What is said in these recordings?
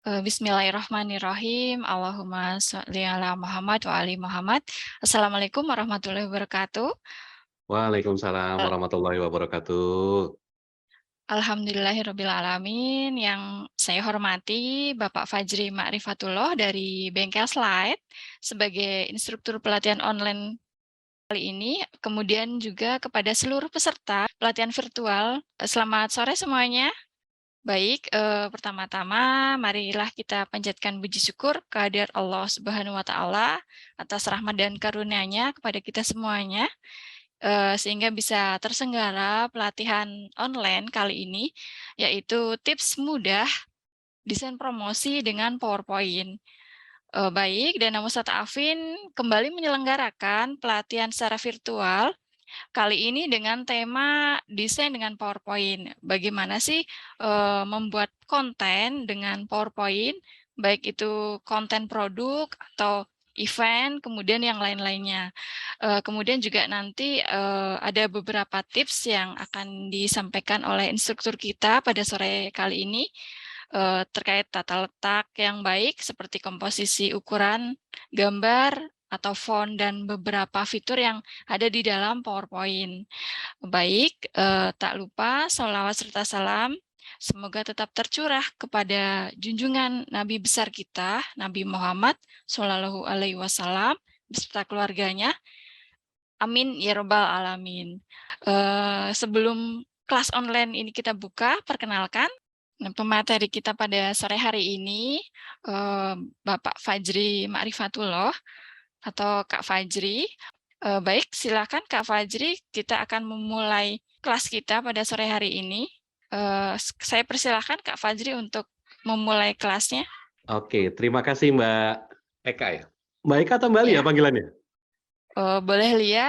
Bismillahirrahmanirrahim. Allahumma sholli ala Muhammad wa ali Muhammad. Assalamualaikum warahmatullahi wabarakatuh. Waalaikumsalam Eee, warahmatullahi wabarakatuh. Alhamdulillahirabbil alamin. Yang saya hormati Bapak Fajri Ma'rifatullah dari Bengkel Slide sebagai instruktur pelatihan online kali ini, kemudian juga kepada seluruh peserta pelatihan virtual. Selamat sore semuanya. Baik, pertama-tama marilah kita panjatkan puji syukur kehadirat Allah Subhanahu wa taala atas rahmat dan karunia-Nya kepada kita semuanya, sehingga bisa terselenggara pelatihan online kali ini, yaitu tips mudah desain promosi dengan PowerPoint. Baik, Danau Ustadz Afin kembali menyelenggarakan pelatihan secara virtual kali ini dengan tema desain dengan PowerPoint. Bagaimana sih membuat konten dengan PowerPoint, baik itu konten produk atau event, kemudian yang lain-lainnya. Kemudian juga nanti ada beberapa tips yang akan disampaikan oleh instruktur kita pada sore kali ini terkait tata letak yang baik seperti komposisi ukuran gambar atau font dan beberapa fitur yang ada di dalam PowerPoint. Baik, tak lupa sholawat serta salam semoga tetap tercurah kepada junjungan Nabi besar kita, Nabi Muhammad Shallallahu Alaihi Wasallam beserta keluarganya. Amin ya robbal alamin. Sebelum kelas online ini kita buka, perkenalkan pemateri kita pada sore hari ini Bapak Fajri Ma'rifatullah atau Kak Fajri. Baik, silakan Kak Fajri, kita akan memulai kelas kita pada sore hari ini. Saya persilahkan Kak Fajri untuk memulai kelasnya. Oke, terima kasih Mbak Eka ya. Mbak Eka atau Mbak Lia Ya, panggilannya? boleh Lia?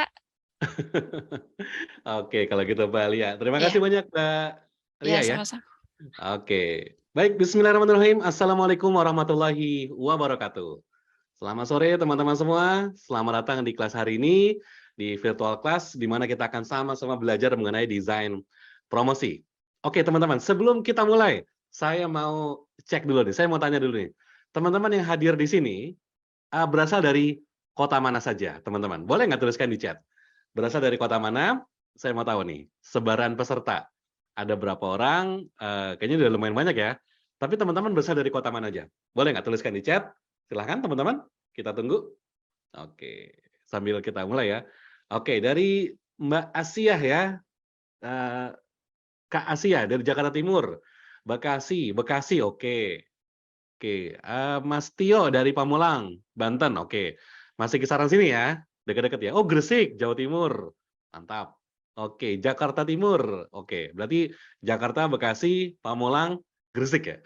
Oke, kalau gitu Mbak Lia. Terima kasih Ya, banyak Mbak ya Lia ya. sama-sama. Oke, baik. Bismillahirrahmanirrahim. Assalamualaikum warahmatullahi wabarakatuh. Selamat sore teman-teman semua. Selamat datang di kelas hari ini di virtual class di mana kita akan sama-sama belajar mengenai desain promosi. Oke teman-teman, sebelum kita mulai, saya mau cek dulu nih. Saya mau tanya dulu nih. Teman-teman yang hadir di sini berasal dari kota mana saja, teman-teman? Boleh nggak tuliskan di chat? Berasal dari kota mana? Saya mau tahu nih. Sebaran peserta. Ada berapa orang? Kayaknya udah lumayan banyak ya. Tapi teman-teman berasal dari kota mana aja? Boleh nggak tuliskan di chat? Silahkan teman-teman. Kita tunggu. Oke, sambil kita mulai ya. Oke, dari Mbak Asia ya. Eh, Kak Asia dari Jakarta Timur. Bekasi, Bekasi, oke. Oke, Mas Tio dari Pamulang, Banten, oke. Masih kisaran sini ya, dekat-dekat ya. Oh, Gresik, Jawa Timur, mantap. Oke, Jakarta Timur, oke. Berarti Jakarta, Bekasi, Pamulang, Gresik ya.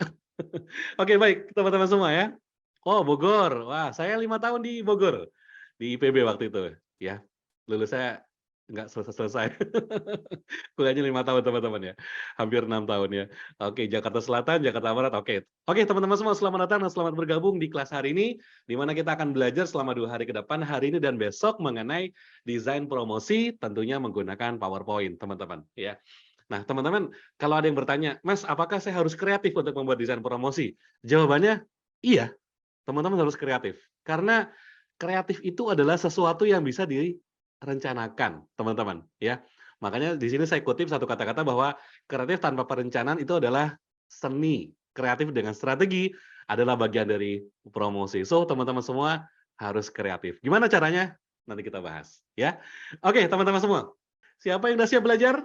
Oke, baik, teman-teman semua ya. Oh, Bogor, wah, saya 5 tahun di Bogor, di IPB waktu itu ya. Lulusnya nggak selesai-selesai. Kuliahnya 5 tahun teman-teman ya, hampir 6 tahun ya. Oke, Jakarta Selatan, Jakarta Barat, oke. Oke, teman-teman semua, selamat datang dan selamat bergabung di kelas hari ini, di mana kita akan belajar selama 2 hari ke depan, hari ini dan besok, mengenai desain promosi, tentunya menggunakan PowerPoint, teman-teman. Ya. Nah, teman-teman, kalau ada yang bertanya, Mas, apakah saya harus kreatif untuk membuat desain promosi? Jawabannya, iya, teman-teman harus kreatif. Karena kreatif itu adalah sesuatu yang bisa direncanakan, teman-teman. Ya. Makanya di sini saya kutip satu kata-kata bahwa kreatif tanpa perencanaan itu adalah seni. Kreatif dengan strategi adalah bagian dari promosi. So, teman-teman semua harus kreatif. Gimana caranya? Nanti kita bahas, ya. Oke, teman-teman semua. Siapa yang udah siap belajar?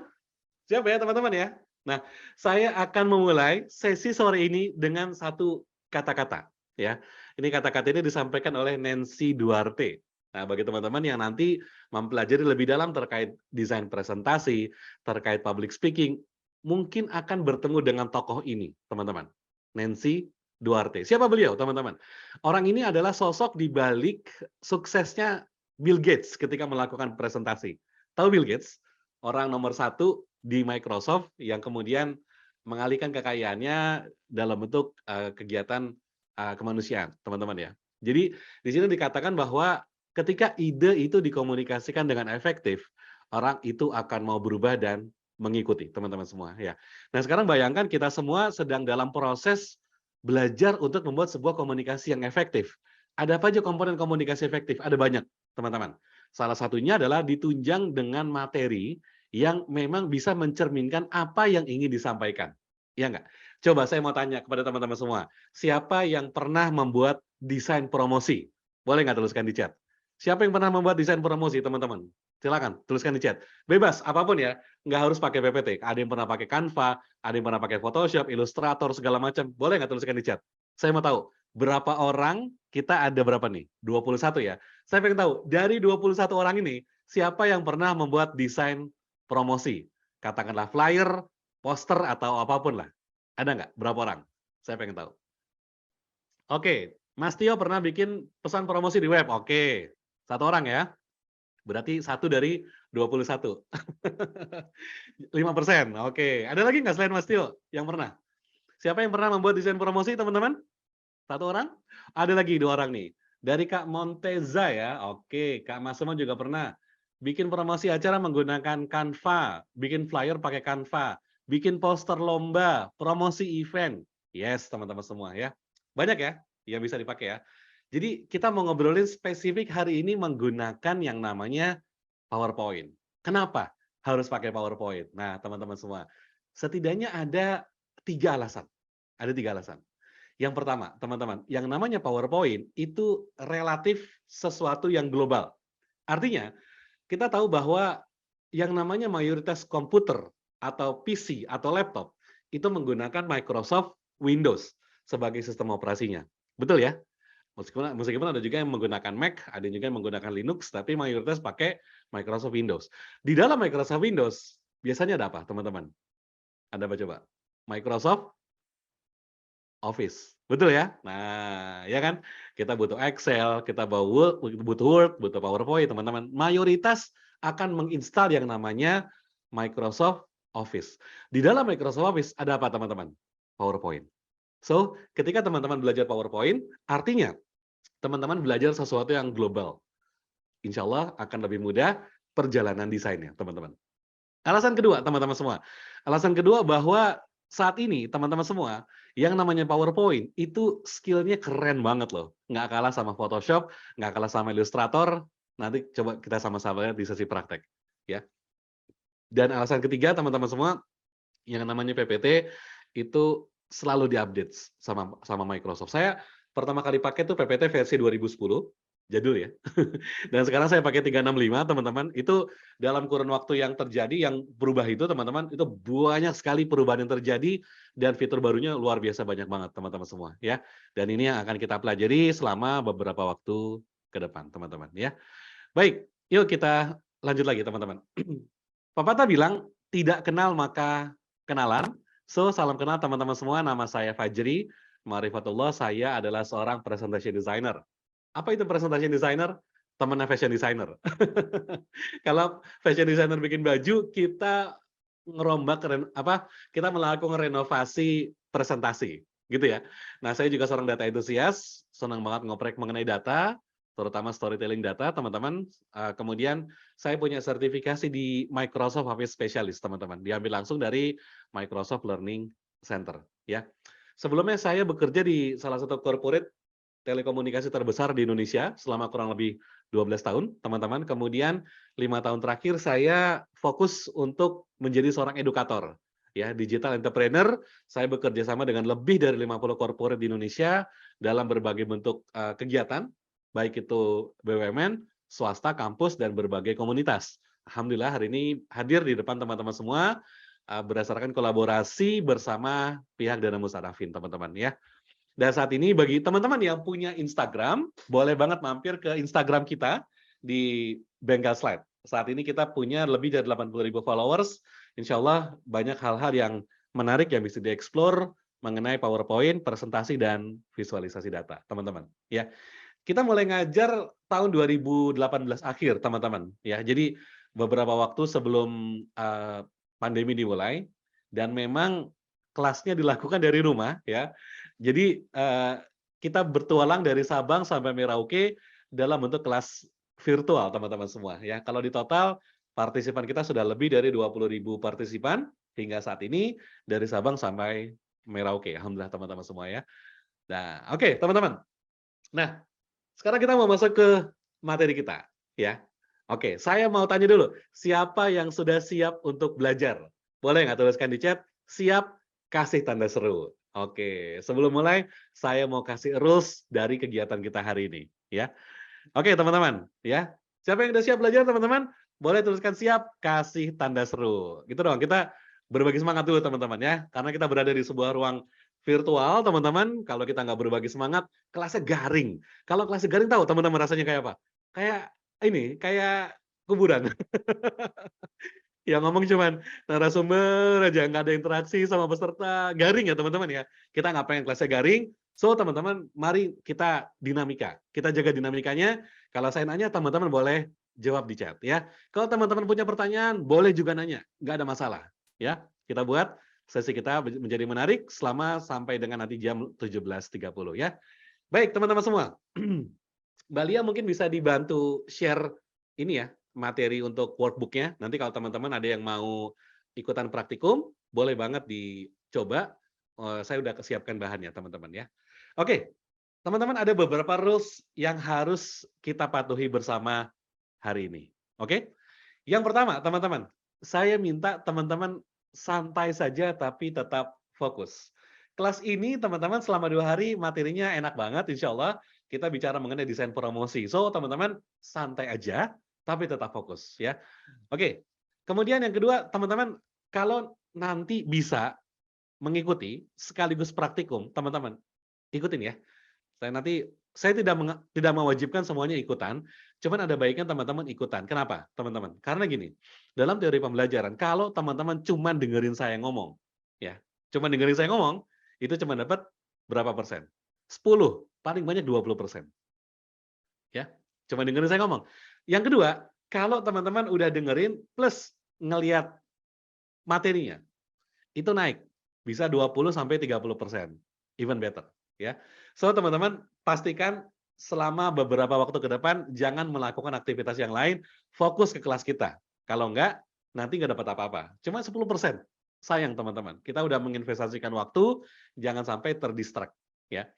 Siap ya, teman-teman ya? Nah, saya akan memulai sesi sore ini dengan satu kata-kata, ya. Ini kata-kata ini disampaikan oleh Nancy Duarte. Nah, bagi teman-teman yang nanti mempelajari lebih dalam terkait desain presentasi, terkait public speaking, mungkin akan bertemu dengan tokoh ini, teman-teman. Nancy Duarte. Siapa beliau, teman-teman? Orang ini adalah sosok di balik suksesnya Bill Gates ketika melakukan presentasi. Tahu Bill Gates? Orang nomor satu di Microsoft yang kemudian mengalihkan kekayaannya dalam bentuk kegiatan kemanusiaan, teman-teman ya. Jadi di sini dikatakan bahwa ketika ide itu dikomunikasikan dengan efektif, orang itu akan mau berubah dan mengikuti, teman-teman semua ya. Nah, sekarang bayangkan kita semua sedang dalam proses belajar untuk membuat sebuah komunikasi yang efektif. Ada apa aja komponen komunikasi efektif? Ada banyak, teman-teman. Salah satunya adalah ditunjang dengan materi yang memang bisa mencerminkan apa yang ingin disampaikan. Iya nggak? Coba saya mau tanya kepada teman-teman semua, siapa yang pernah membuat desain promosi? Boleh nggak tuliskan di chat? Siapa yang pernah membuat desain promosi, teman-teman? Silakan, tuliskan di chat. Bebas, apapun ya, nggak harus pakai PPT. Ada yang pernah pakai Canva, ada yang pernah pakai Photoshop, Illustrator, segala macam. Boleh nggak tuliskan di chat? Saya mau tahu, berapa orang, kita ada berapa nih? 21 ya? Saya pengen tahu, dari 21 orang ini, siapa yang pernah membuat desain promosi? Katakanlah flyer, poster, atau apapun lah. Ada nggak? Berapa orang? Saya pengen tahu. Oke, Mas Tio pernah bikin pesan promosi di web. Oke, satu orang ya. Berarti 1 dari 21. 5%. Oke, ada lagi nggak selain Mas Tio yang pernah? Siapa yang pernah membuat desain promosi, teman-teman? Satu orang? Ada lagi 2 orang nih. Dari Kak Monteza ya. Oke, Kak Masemo juga pernah bikin promosi acara menggunakan Canva, bikin flyer pakai Canva, bikin poster lomba, promosi event. Yes, teman-teman semua ya. Banyak ya yang bisa dipakai ya. Jadi kita mau ngobrolin spesifik hari ini menggunakan yang namanya PowerPoint. Kenapa harus pakai PowerPoint? Nah, teman-teman semua, setidaknya ada 3 alasan. Ada 3 alasan. Yang pertama, teman-teman, yang namanya PowerPoint itu relatif sesuatu yang global. Artinya, kita tahu bahwa yang namanya mayoritas komputer atau PC atau laptop itu menggunakan Microsoft Windows sebagai sistem operasinya. Betul ya? Meskipun ada juga yang menggunakan Mac, ada juga yang menggunakan Linux, tapi mayoritas pakai Microsoft Windows. Di dalam Microsoft Windows, biasanya ada apa, teman-teman? Ada apa coba? Microsoft Office, betul ya? Nah, ya kan? Kita butuh Excel, kita butuh Word, butuh PowerPoint, teman-teman. Mayoritas akan menginstal yang namanya Microsoft Office. Di dalam Microsoft Office ada apa, teman-teman? PowerPoint. So, ketika teman-teman belajar PowerPoint, artinya teman-teman belajar sesuatu yang global. Insya Allah akan lebih mudah perjalanan desainnya, teman-teman. Alasan kedua, teman-teman semua. Alasan kedua bahwa saat ini, teman-teman semua, yang namanya PowerPoint, itu skill-nya keren banget loh. Nggak kalah sama Photoshop, nggak kalah sama Illustrator. Nanti coba kita sama-sama lihat di sesi praktek. Ya. Dan alasan ketiga, teman-teman semua, yang namanya PPT, itu selalu diupdate sama Microsoft. Saya pertama kali pakai tuh PPT versi 2010, jadul ya. Dan sekarang saya pakai 365, teman-teman. Itu dalam kurun waktu yang terjadi, yang berubah itu, teman-teman, itu banyak sekali perubahan yang terjadi, dan fitur barunya luar biasa banyak banget, teman-teman semua. Ya. Dan ini yang akan kita pelajari selama beberapa waktu ke depan, teman-teman. Ya. Baik, yuk kita lanjut lagi, teman-teman. Pepatah bilang, tidak kenal maka kenalan. So, salam kenal teman-teman semua, nama saya Fajri Ma'rifatullah, saya adalah seorang presentation designer. Apa itu presentation designer? Temannya fashion designer. Kalau fashion designer bikin baju, kita ngerombak kita melakukan renovasi presentasi, gitu ya. Nah, saya juga seorang data enthusiast, senang banget ngoprek mengenai data, terutama storytelling data, teman-teman. Kemudian saya punya sertifikasi di Microsoft Office Specialist, teman-teman. Diambil langsung dari Microsoft Learning Center, ya. Sebelumnya saya bekerja di salah satu corporate telekomunikasi terbesar di Indonesia selama kurang lebih 12 tahun, teman-teman. Kemudian 5 tahun terakhir saya fokus untuk menjadi seorang edukator, ya, digital entrepreneur. Saya bekerja sama dengan lebih dari 50 corporate di Indonesia dalam berbagai bentuk kegiatan, baik itu BUMN, swasta, kampus, dan berbagai komunitas. Alhamdulillah hari ini hadir di depan teman-teman semua berdasarkan kolaborasi bersama pihak Dana Mustadafin, teman-teman ya. Dan saat ini bagi teman-teman yang punya Instagram, boleh banget mampir ke Instagram kita di Bengkel Slide. Saat ini kita punya lebih dari 80.000 followers. Insya Allah banyak hal-hal yang menarik yang bisa dieksplor mengenai PowerPoint, presentasi, dan visualisasi data, teman-teman. Ya, kita mulai ngajar tahun 2018 akhir, teman-teman. Ya, jadi beberapa waktu sebelum pandemi dimulai, dan memang kelasnya dilakukan dari rumah, ya. Jadi kita bertualang dari Sabang sampai Merauke dalam bentuk kelas virtual, teman-teman semua. Ya, kalau di total partisipan kita sudah lebih dari 20.000 partisipan hingga saat ini dari Sabang sampai Merauke. Alhamdulillah, teman-teman semua ya. Nah, oke, teman-teman. Nah, sekarang kita mau masuk ke materi kita, ya. Oke, saya mau tanya dulu, siapa yang sudah siap untuk belajar? Boleh nggak tuliskan di chat, siap, kasih tanda seru. Oke, sebelum mulai, saya mau kasih rules dari kegiatan kita hari ini, ya. Oke, teman-teman, ya. Siapa yang udah siap belajar, teman-teman? Boleh tuliskan siap, kasih tanda seru. Gitu dong, kita berbagi semangat dulu, teman-teman, ya. Karena kita berada di sebuah ruang virtual, teman-teman. Kalau kita nggak berbagi semangat, kelasnya garing. Kalau kelasnya garing, tahu teman-teman rasanya kayak apa? Kayak ini, kayak kuburan. Yang ngomong cuman narasumber aja, nggak ada interaksi sama peserta. Garing ya, teman-teman, ya. Kita nggak pengen kelasnya garing, so teman-teman mari kita dinamika. Kita jaga dinamikanya. Kalau saya nanya, teman-teman boleh jawab di chat, ya. Kalau teman-teman punya pertanyaan, boleh juga nanya, nggak ada masalah, ya. Kita buat sesi kita menjadi menarik selama sampai dengan nanti jam 17.30, ya. Baik, teman-teman semua. Mbak Lia mungkin bisa dibantu share ini ya, materi untuk workbook-nya. Nanti kalau teman-teman ada yang mau ikutan praktikum, boleh banget dicoba. Saya udah siapkan bahannya, teman-teman ya. Oke, teman-teman ada beberapa rules yang harus kita patuhi bersama hari ini. Oke? Yang pertama, teman-teman, saya minta teman-teman santai saja tapi tetap fokus. Kelas ini, teman-teman, selama 2 hari materinya enak banget, insya Allah. Kita bicara mengenai desain promosi. So, teman-teman santai aja, tapi tetap fokus ya. Oke. Kemudian yang kedua, teman-teman, kalau nanti bisa mengikuti sekaligus praktikum, teman-teman ikutin ya. Saya tidak mewajibkan semuanya ikutan, cuman ada baiknya teman-teman ikutan. Kenapa, teman-teman? Karena gini, dalam teori pembelajaran, kalau teman-teman cuman dengerin saya ngomong, ya, cuman dengerin saya ngomong, itu cuma dapat berapa persen? 10, paling banyak 20%. Ya, cuma dengerin saya ngomong. Yang kedua, kalau teman-teman udah dengerin plus ngelihat materinya, itu naik. Bisa 20 sampai 30%, even better, ya. So, teman-teman pastikan selama beberapa waktu ke depan jangan melakukan aktivitas yang lain, fokus ke kelas kita. Kalau enggak, nanti nggak dapat apa-apa. Cuma 10%. Sayang, teman-teman. Kita udah menginvestasikan waktu, jangan sampai terdistract, ya.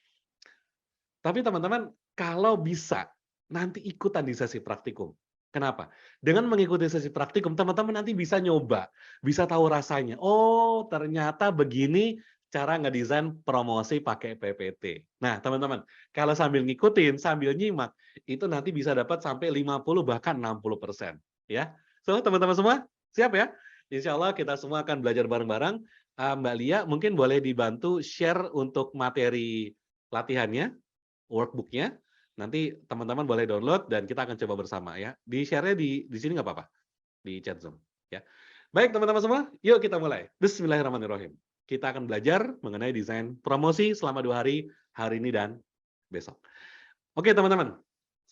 Tapi teman-teman, kalau bisa, nanti ikutan di sesi praktikum. Kenapa? Dengan mengikuti sesi praktikum, teman-teman nanti bisa nyoba, bisa tahu rasanya. Oh, ternyata begini cara ngedesain promosi pakai PPT. Nah, teman-teman, kalau sambil ngikutin, sambil nyimak, itu nanti bisa dapat sampai 50 bahkan 60%. Ya. So, teman-teman semua, siap ya? Insya Allah kita semua akan belajar bareng-bareng. Mbak Lia, mungkin boleh dibantu share untuk materi latihannya, workbook-nya. Nanti teman-teman boleh download dan kita akan coba bersama ya. Di-share-nya di sini nggak apa-apa, di chat Zoom ya. Baik teman-teman semua, yuk kita mulai. Bismillahirrahmanirrahim. Kita akan belajar mengenai desain promosi selama 2 hari ini dan besok. Oke teman-teman,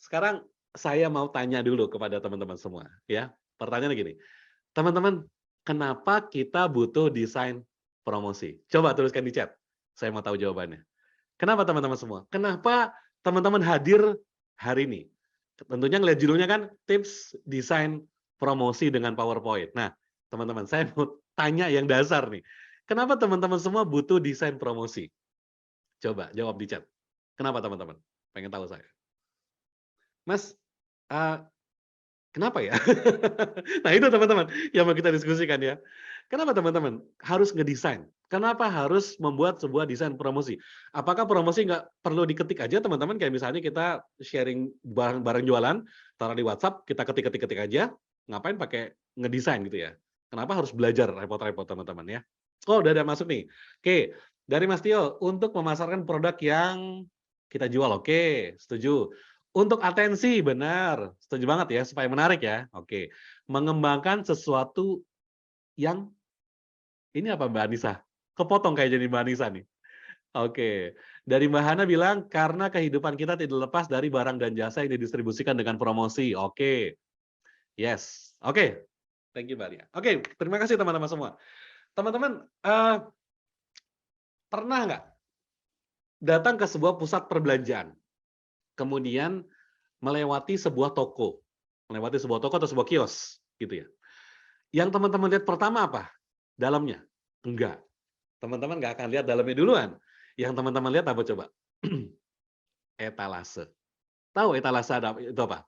sekarang saya mau tanya dulu kepada teman-teman semua ya. Pertanyaannya gini, teman-teman, kenapa kita butuh desain promosi? Coba tuliskan di chat, saya mau tahu jawabannya. Kenapa teman-teman semua? Kenapa teman-teman hadir hari ini? Tentunya ngelihat judulnya kan tips desain promosi dengan PowerPoint. Nah, teman-teman, saya mau tanya yang dasar nih. Kenapa teman-teman semua butuh desain promosi? Coba jawab di chat. Kenapa teman-teman? Pengen tahu saya. Mas, uh, kenapa ya? Nah itu teman-teman yang mau kita diskusikan ya. Kenapa teman-teman harus ngedesain? Kenapa harus membuat sebuah desain promosi? Apakah promosi nggak perlu diketik aja teman-teman? Kayak misalnya kita sharing barang-barang jualan, taruh di WhatsApp, kita ketik aja. Ngapain pakai ngedesain gitu ya? Kenapa harus belajar repot-repot teman-teman ya? Oh udah ada masuk nih. Oke, dari Mas Tio, untuk memasarkan produk yang kita jual, oke, setuju. Untuk atensi, benar. Setuju banget ya, supaya menarik ya. Oke. Mengembangkan sesuatu yang ini apa Mbak Anissa? Kepotong kayak jadi Mbak Anissa nih. Oke. Dari Mbak Hana bilang, karena kehidupan kita tidak lepas dari barang dan jasa yang didistribusikan dengan promosi. Oke. Yes. Oke. Thank you Mbak Lia. Oke, terima kasih teman-teman semua. Teman-teman, pernah nggak datang ke sebuah pusat perbelanjaan, kemudian melewati sebuah toko atau sebuah kios, gitu ya. Yang teman-teman lihat pertama apa? Dalamnya? Enggak. Teman-teman nggak akan lihat dalamnya duluan. Yang teman-teman lihat apa coba? Etalase. Tahu etalase itu apa?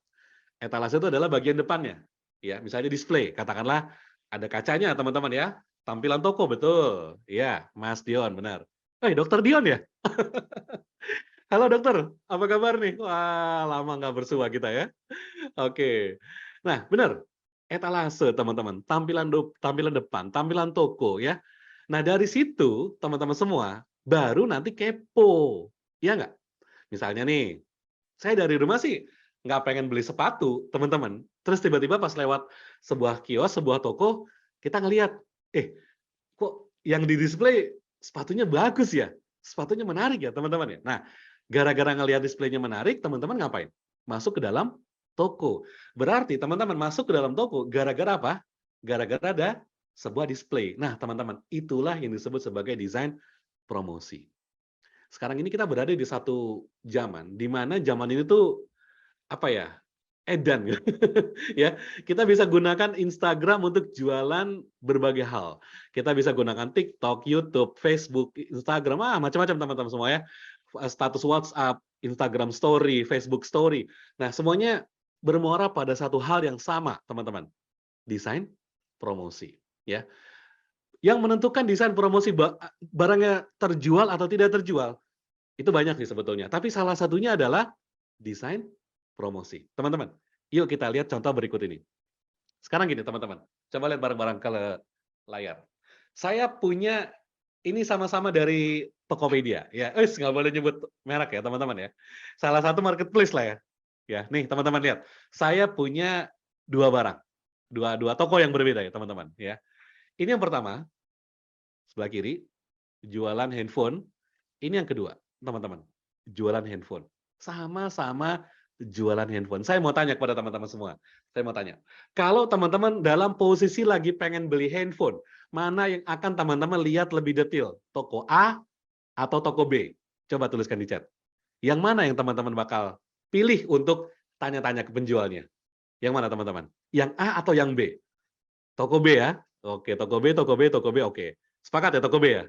Etalase itu adalah bagian depannya. Ya, misalnya display, katakanlah ada kacanya teman-teman ya. Tampilan toko, betul. Iya, Mas Dion, benar. Dokter Dion ya? Halo dokter, apa kabar nih? Wah, lama nggak bersua kita ya. Oke. Nah, benar. Etalase teman-teman, tampilan depan, tampilan toko ya. Nah, dari situ teman-teman semua baru nanti kepo. Ya nggak? Misalnya nih, saya dari rumah sih nggak pengen beli sepatu, teman-teman. Terus tiba-tiba pas lewat sebuah kios, sebuah toko, kita ngelihat, kok yang di display sepatunya bagus ya? Sepatunya menarik ya, teman-teman ya? Nah, gara-gara ngelihat displaynya menarik, teman-teman ngapain? Masuk ke dalam toko. Berarti teman-teman masuk ke dalam toko gara-gara apa? Gara-gara ada sebuah display. Nah, teman-teman, itulah yang disebut sebagai desain promosi. Sekarang ini kita berada di satu zaman, di mana zaman ini tuh apa ya, edan gitu. Ya, kita bisa gunakan Instagram untuk jualan berbagai hal. Kita bisa gunakan TikTok, YouTube, Facebook, Instagram, macam-macam teman-teman semua ya. Status WhatsApp, Instagram Story, Facebook Story. Nah, semuanya bermuara pada satu hal yang sama, teman-teman. Desain promosi, ya. Yang menentukan desain promosi barangnya terjual atau tidak terjual, itu banyak sih sebetulnya. Tapi salah satunya adalah desain promosi. Teman-teman, yuk kita lihat contoh berikut ini. Sekarang gini teman-teman, coba lihat bareng-bareng ke layar. Saya punya ini sama-sama dari Tokopedia, ya. Nggak boleh nyebut merek ya teman-teman ya. Salah satu marketplace lah ya. Ya, nih teman-teman lihat. Saya punya dua barang, dua toko yang berbeda ya teman-teman. Ya. Ini yang pertama, sebelah kiri, jualan handphone. Ini yang kedua, teman-teman, jualan handphone. Sama-sama jualan handphone. Saya mau tanya kepada teman-teman semua. Saya mau tanya, kalau teman-teman dalam posisi lagi pengen beli handphone, mana yang akan teman-teman lihat lebih detail? Toko A atau toko B? Coba tuliskan di chat. Yang mana yang teman-teman bakal pilih untuk tanya-tanya ke penjualnya? Yang mana teman-teman? Yang A atau yang B? Toko B ya? Oke, toko B, toko B, toko B, oke. Sepakat ya toko B ya?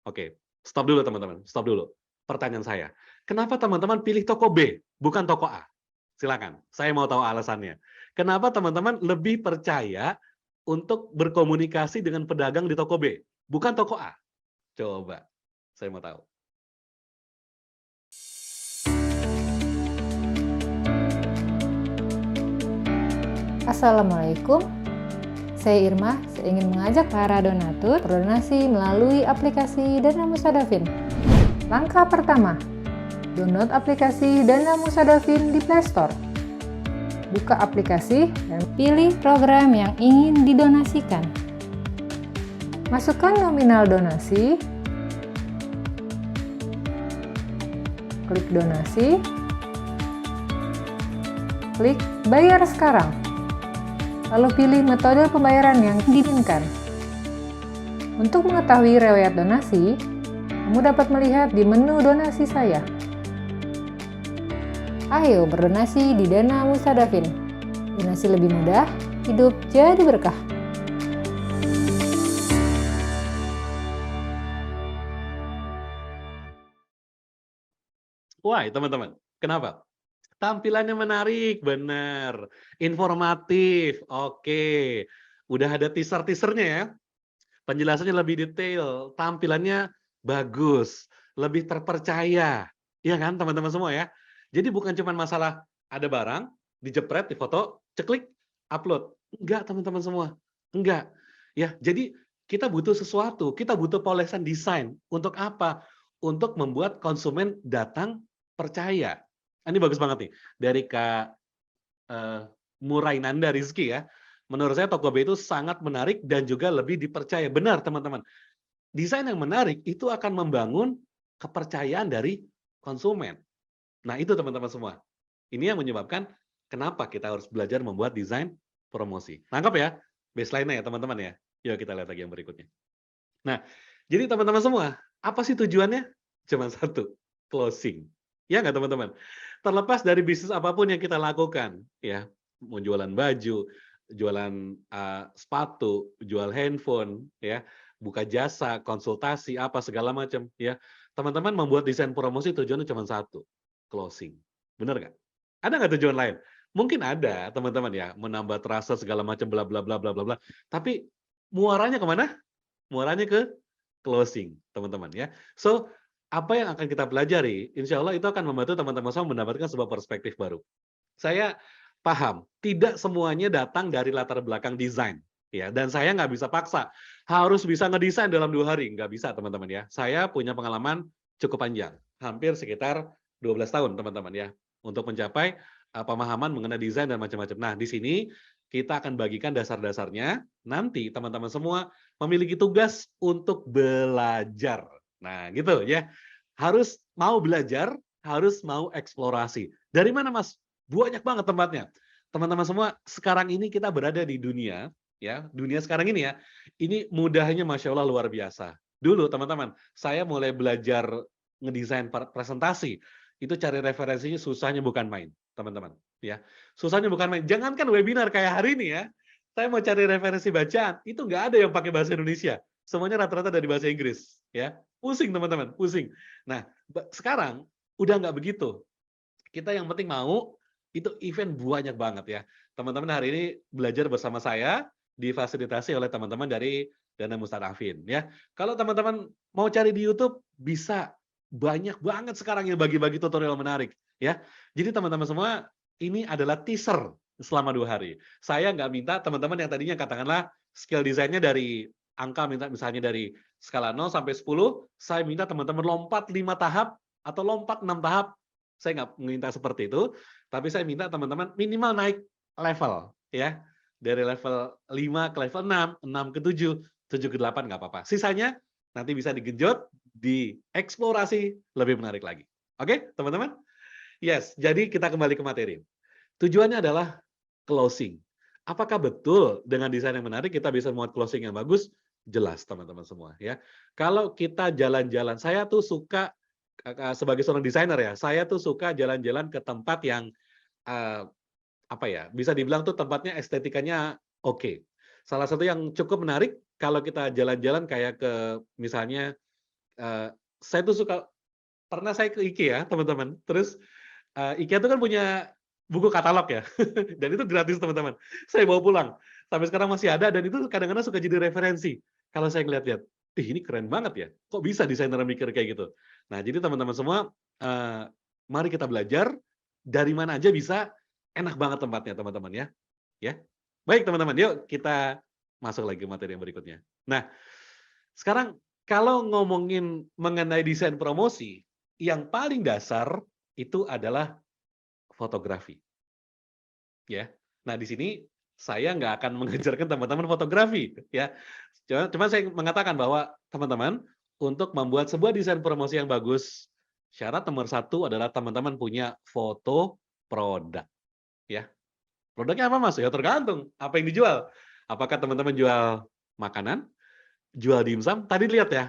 Oke, stop dulu teman-teman, stop dulu. Pertanyaan saya, kenapa teman-teman pilih toko B, bukan toko A? Silakan, saya mau tahu alasannya. Kenapa teman-teman lebih percaya untuk berkomunikasi dengan pedagang di toko B, bukan toko A? Coba, saya mau tahu. Assalamualaikum, saya Irma. Saya ingin mengajak para donatur berdonasi melalui aplikasi Dana Musadafin. Langkah pertama, download aplikasi Dana Musadafin di Play Store. Buka aplikasi dan pilih program yang ingin didonasikan. Masukkan nominal donasi, klik donasi, klik bayar sekarang. Lalu pilih metode pembayaran yang diinginkan. Untuk mengetahui riwayat donasi, kamu dapat melihat di menu donasi saya. Ayo berdonasi di Dana Musadafin. Donasi lebih mudah, hidup jadi berkah. Wah, teman-teman, kenapa? Tampilannya menarik, benar. Informatif, oke. Udah ada teaser-teasernya ya. Penjelasannya lebih detail, tampilannya bagus, lebih terpercaya. Iya kan teman-teman semua ya? Jadi bukan cuma masalah ada barang, dijepret, difoto, ceklik, upload. Enggak teman-teman semua. Enggak. Ya, jadi kita butuh sesuatu, kita butuh polesan desain. Untuk apa? Untuk membuat konsumen datang percaya. Ini bagus banget nih. Dari Kak Murainanda Rizky ya. Menurut saya Toko B itu sangat menarik dan juga lebih dipercaya. Benar teman-teman. Desain yang menarik itu akan membangun kepercayaan dari konsumen. Nah itu teman-teman semua. Ini yang menyebabkan kenapa kita harus belajar membuat desain promosi. Nangkap ya? Baseline-nya ya teman-teman ya. Yuk kita lihat lagi yang berikutnya. Nah, jadi teman-teman semua, apa sih tujuannya? Cuma satu, closing. Ya nggak teman-teman? Terlepas dari bisnis apapun yang kita lakukan, ya, mau jualan baju, jualan sepatu, jual handphone, ya, buka jasa, konsultasi, apa segala macam, ya. teman-teman membuat desain promosi tujuannya cuma satu, closing. Bener nggak? Ada nggak tujuan lain? Mungkin ada, teman-teman ya, menambah terasa segala macam bla bla bla bla bla bla. Tapi muaranya kemana? Muaranya ke closing, teman-teman ya. So, apa yang akan kita pelajari, insya Allah itu akan membantu teman-teman semua mendapatkan sebuah perspektif baru. Saya paham, tidak semuanya datang dari latar belakang desain. Ya, dan saya nggak bisa paksa, harus bisa ngedesain dalam 2 hari. Nggak bisa, teman-teman ya. Saya punya pengalaman cukup panjang, hampir sekitar 12 tahun, teman-teman ya, untuk mencapai pemahaman mengenai desain dan macam-macam. Nah, di sini kita akan bagikan dasar-dasarnya. Nanti teman-teman semua memiliki tugas untuk belajar. Nah, gitu ya. Harus mau belajar, harus mau eksplorasi. Dari mana, Mas? Banyak banget tempatnya. Teman-teman semua, sekarang ini kita berada di dunia, ya, dunia sekarang ini ya, ini mudahnya Masya Allah luar biasa. Dulu, teman-teman, saya mulai belajar ngedesain presentasi, itu cari referensinya susahnya bukan main, teman-teman. Ya, susahnya bukan main. Jangankan webinar kayak hari ini ya, saya mau cari referensi bacaan, itu nggak ada yang pakai bahasa Indonesia. Semuanya rata-rata dari bahasa Inggris. Ya, pusing teman-teman, pusing. Nah, sekarang udah nggak begitu. Kita yang penting mau, itu event banyak banget ya. Teman-teman hari ini belajar bersama saya, difasilitasi oleh teman-teman dari Dana Mustadafin ya. Kalau teman-teman mau cari di YouTube, bisa. Banyak banget sekarang yang bagi-bagi tutorial menarik ya. Jadi teman-teman semua, ini adalah teaser selama 2 hari. Saya nggak minta teman-teman yang tadinya katakanlah skill desainnya dari angka misalnya dari skala 0 sampai 10, saya minta teman-teman lompat 5 tahap atau lompat 6 tahap. Saya nggak minta seperti itu, tapi saya minta teman-teman minimal naik level ya. Dari level 5 ke level 6, 6 ke 7, 7 ke 8 nggak apa-apa. Sisanya nanti bisa digenjot, dieksplorasi lebih menarik lagi. Oke, teman-teman? Yes, jadi kita kembali ke materi. Tujuannya adalah closing. Apakah betul dengan desain yang menarik kita bisa membuat closing yang bagus? Jelas, teman-teman semua ya. Kalau kita jalan-jalan, saya tuh suka sebagai seorang desainer ya, saya tuh suka jalan-jalan ke tempat yang apa ya, bisa dibilang tuh tempatnya estetikanya oke. Salah satu yang cukup menarik kalau kita jalan-jalan kayak ke misalnya saya tuh suka pernah saya ke IKEA, teman-teman. Terus IKEA tuh kan punya buku katalog ya, dan itu gratis, teman-teman. Saya bawa pulang. Sampai sekarang masih ada dan itu kadang-kadang suka jadi referensi. Kalau saya ngeliat-liat, ini keren banget ya. Kok bisa desainer mikir kayak gitu? Nah, jadi teman-teman semua, mari kita belajar dari mana aja bisa, enak banget tempatnya, teman-teman ya. Ya. Baik, teman-teman, yuk kita masuk lagi ke materi yang berikutnya. Nah, sekarang kalau ngomongin mengenai desain promosi, yang paling dasar itu adalah fotografi. Ya. Nah, di sini saya nggak akan mengajarkan teman-teman fotografi, ya. Cuma saya mengatakan bahwa teman-teman untuk membuat sebuah desain promosi yang bagus, syarat nomor 1 adalah teman-teman punya foto produk, ya. Produknya apa, Mas? Ya tergantung apa yang dijual. Apakah teman-teman jual makanan, jual dimsum? Tadi lihat ya,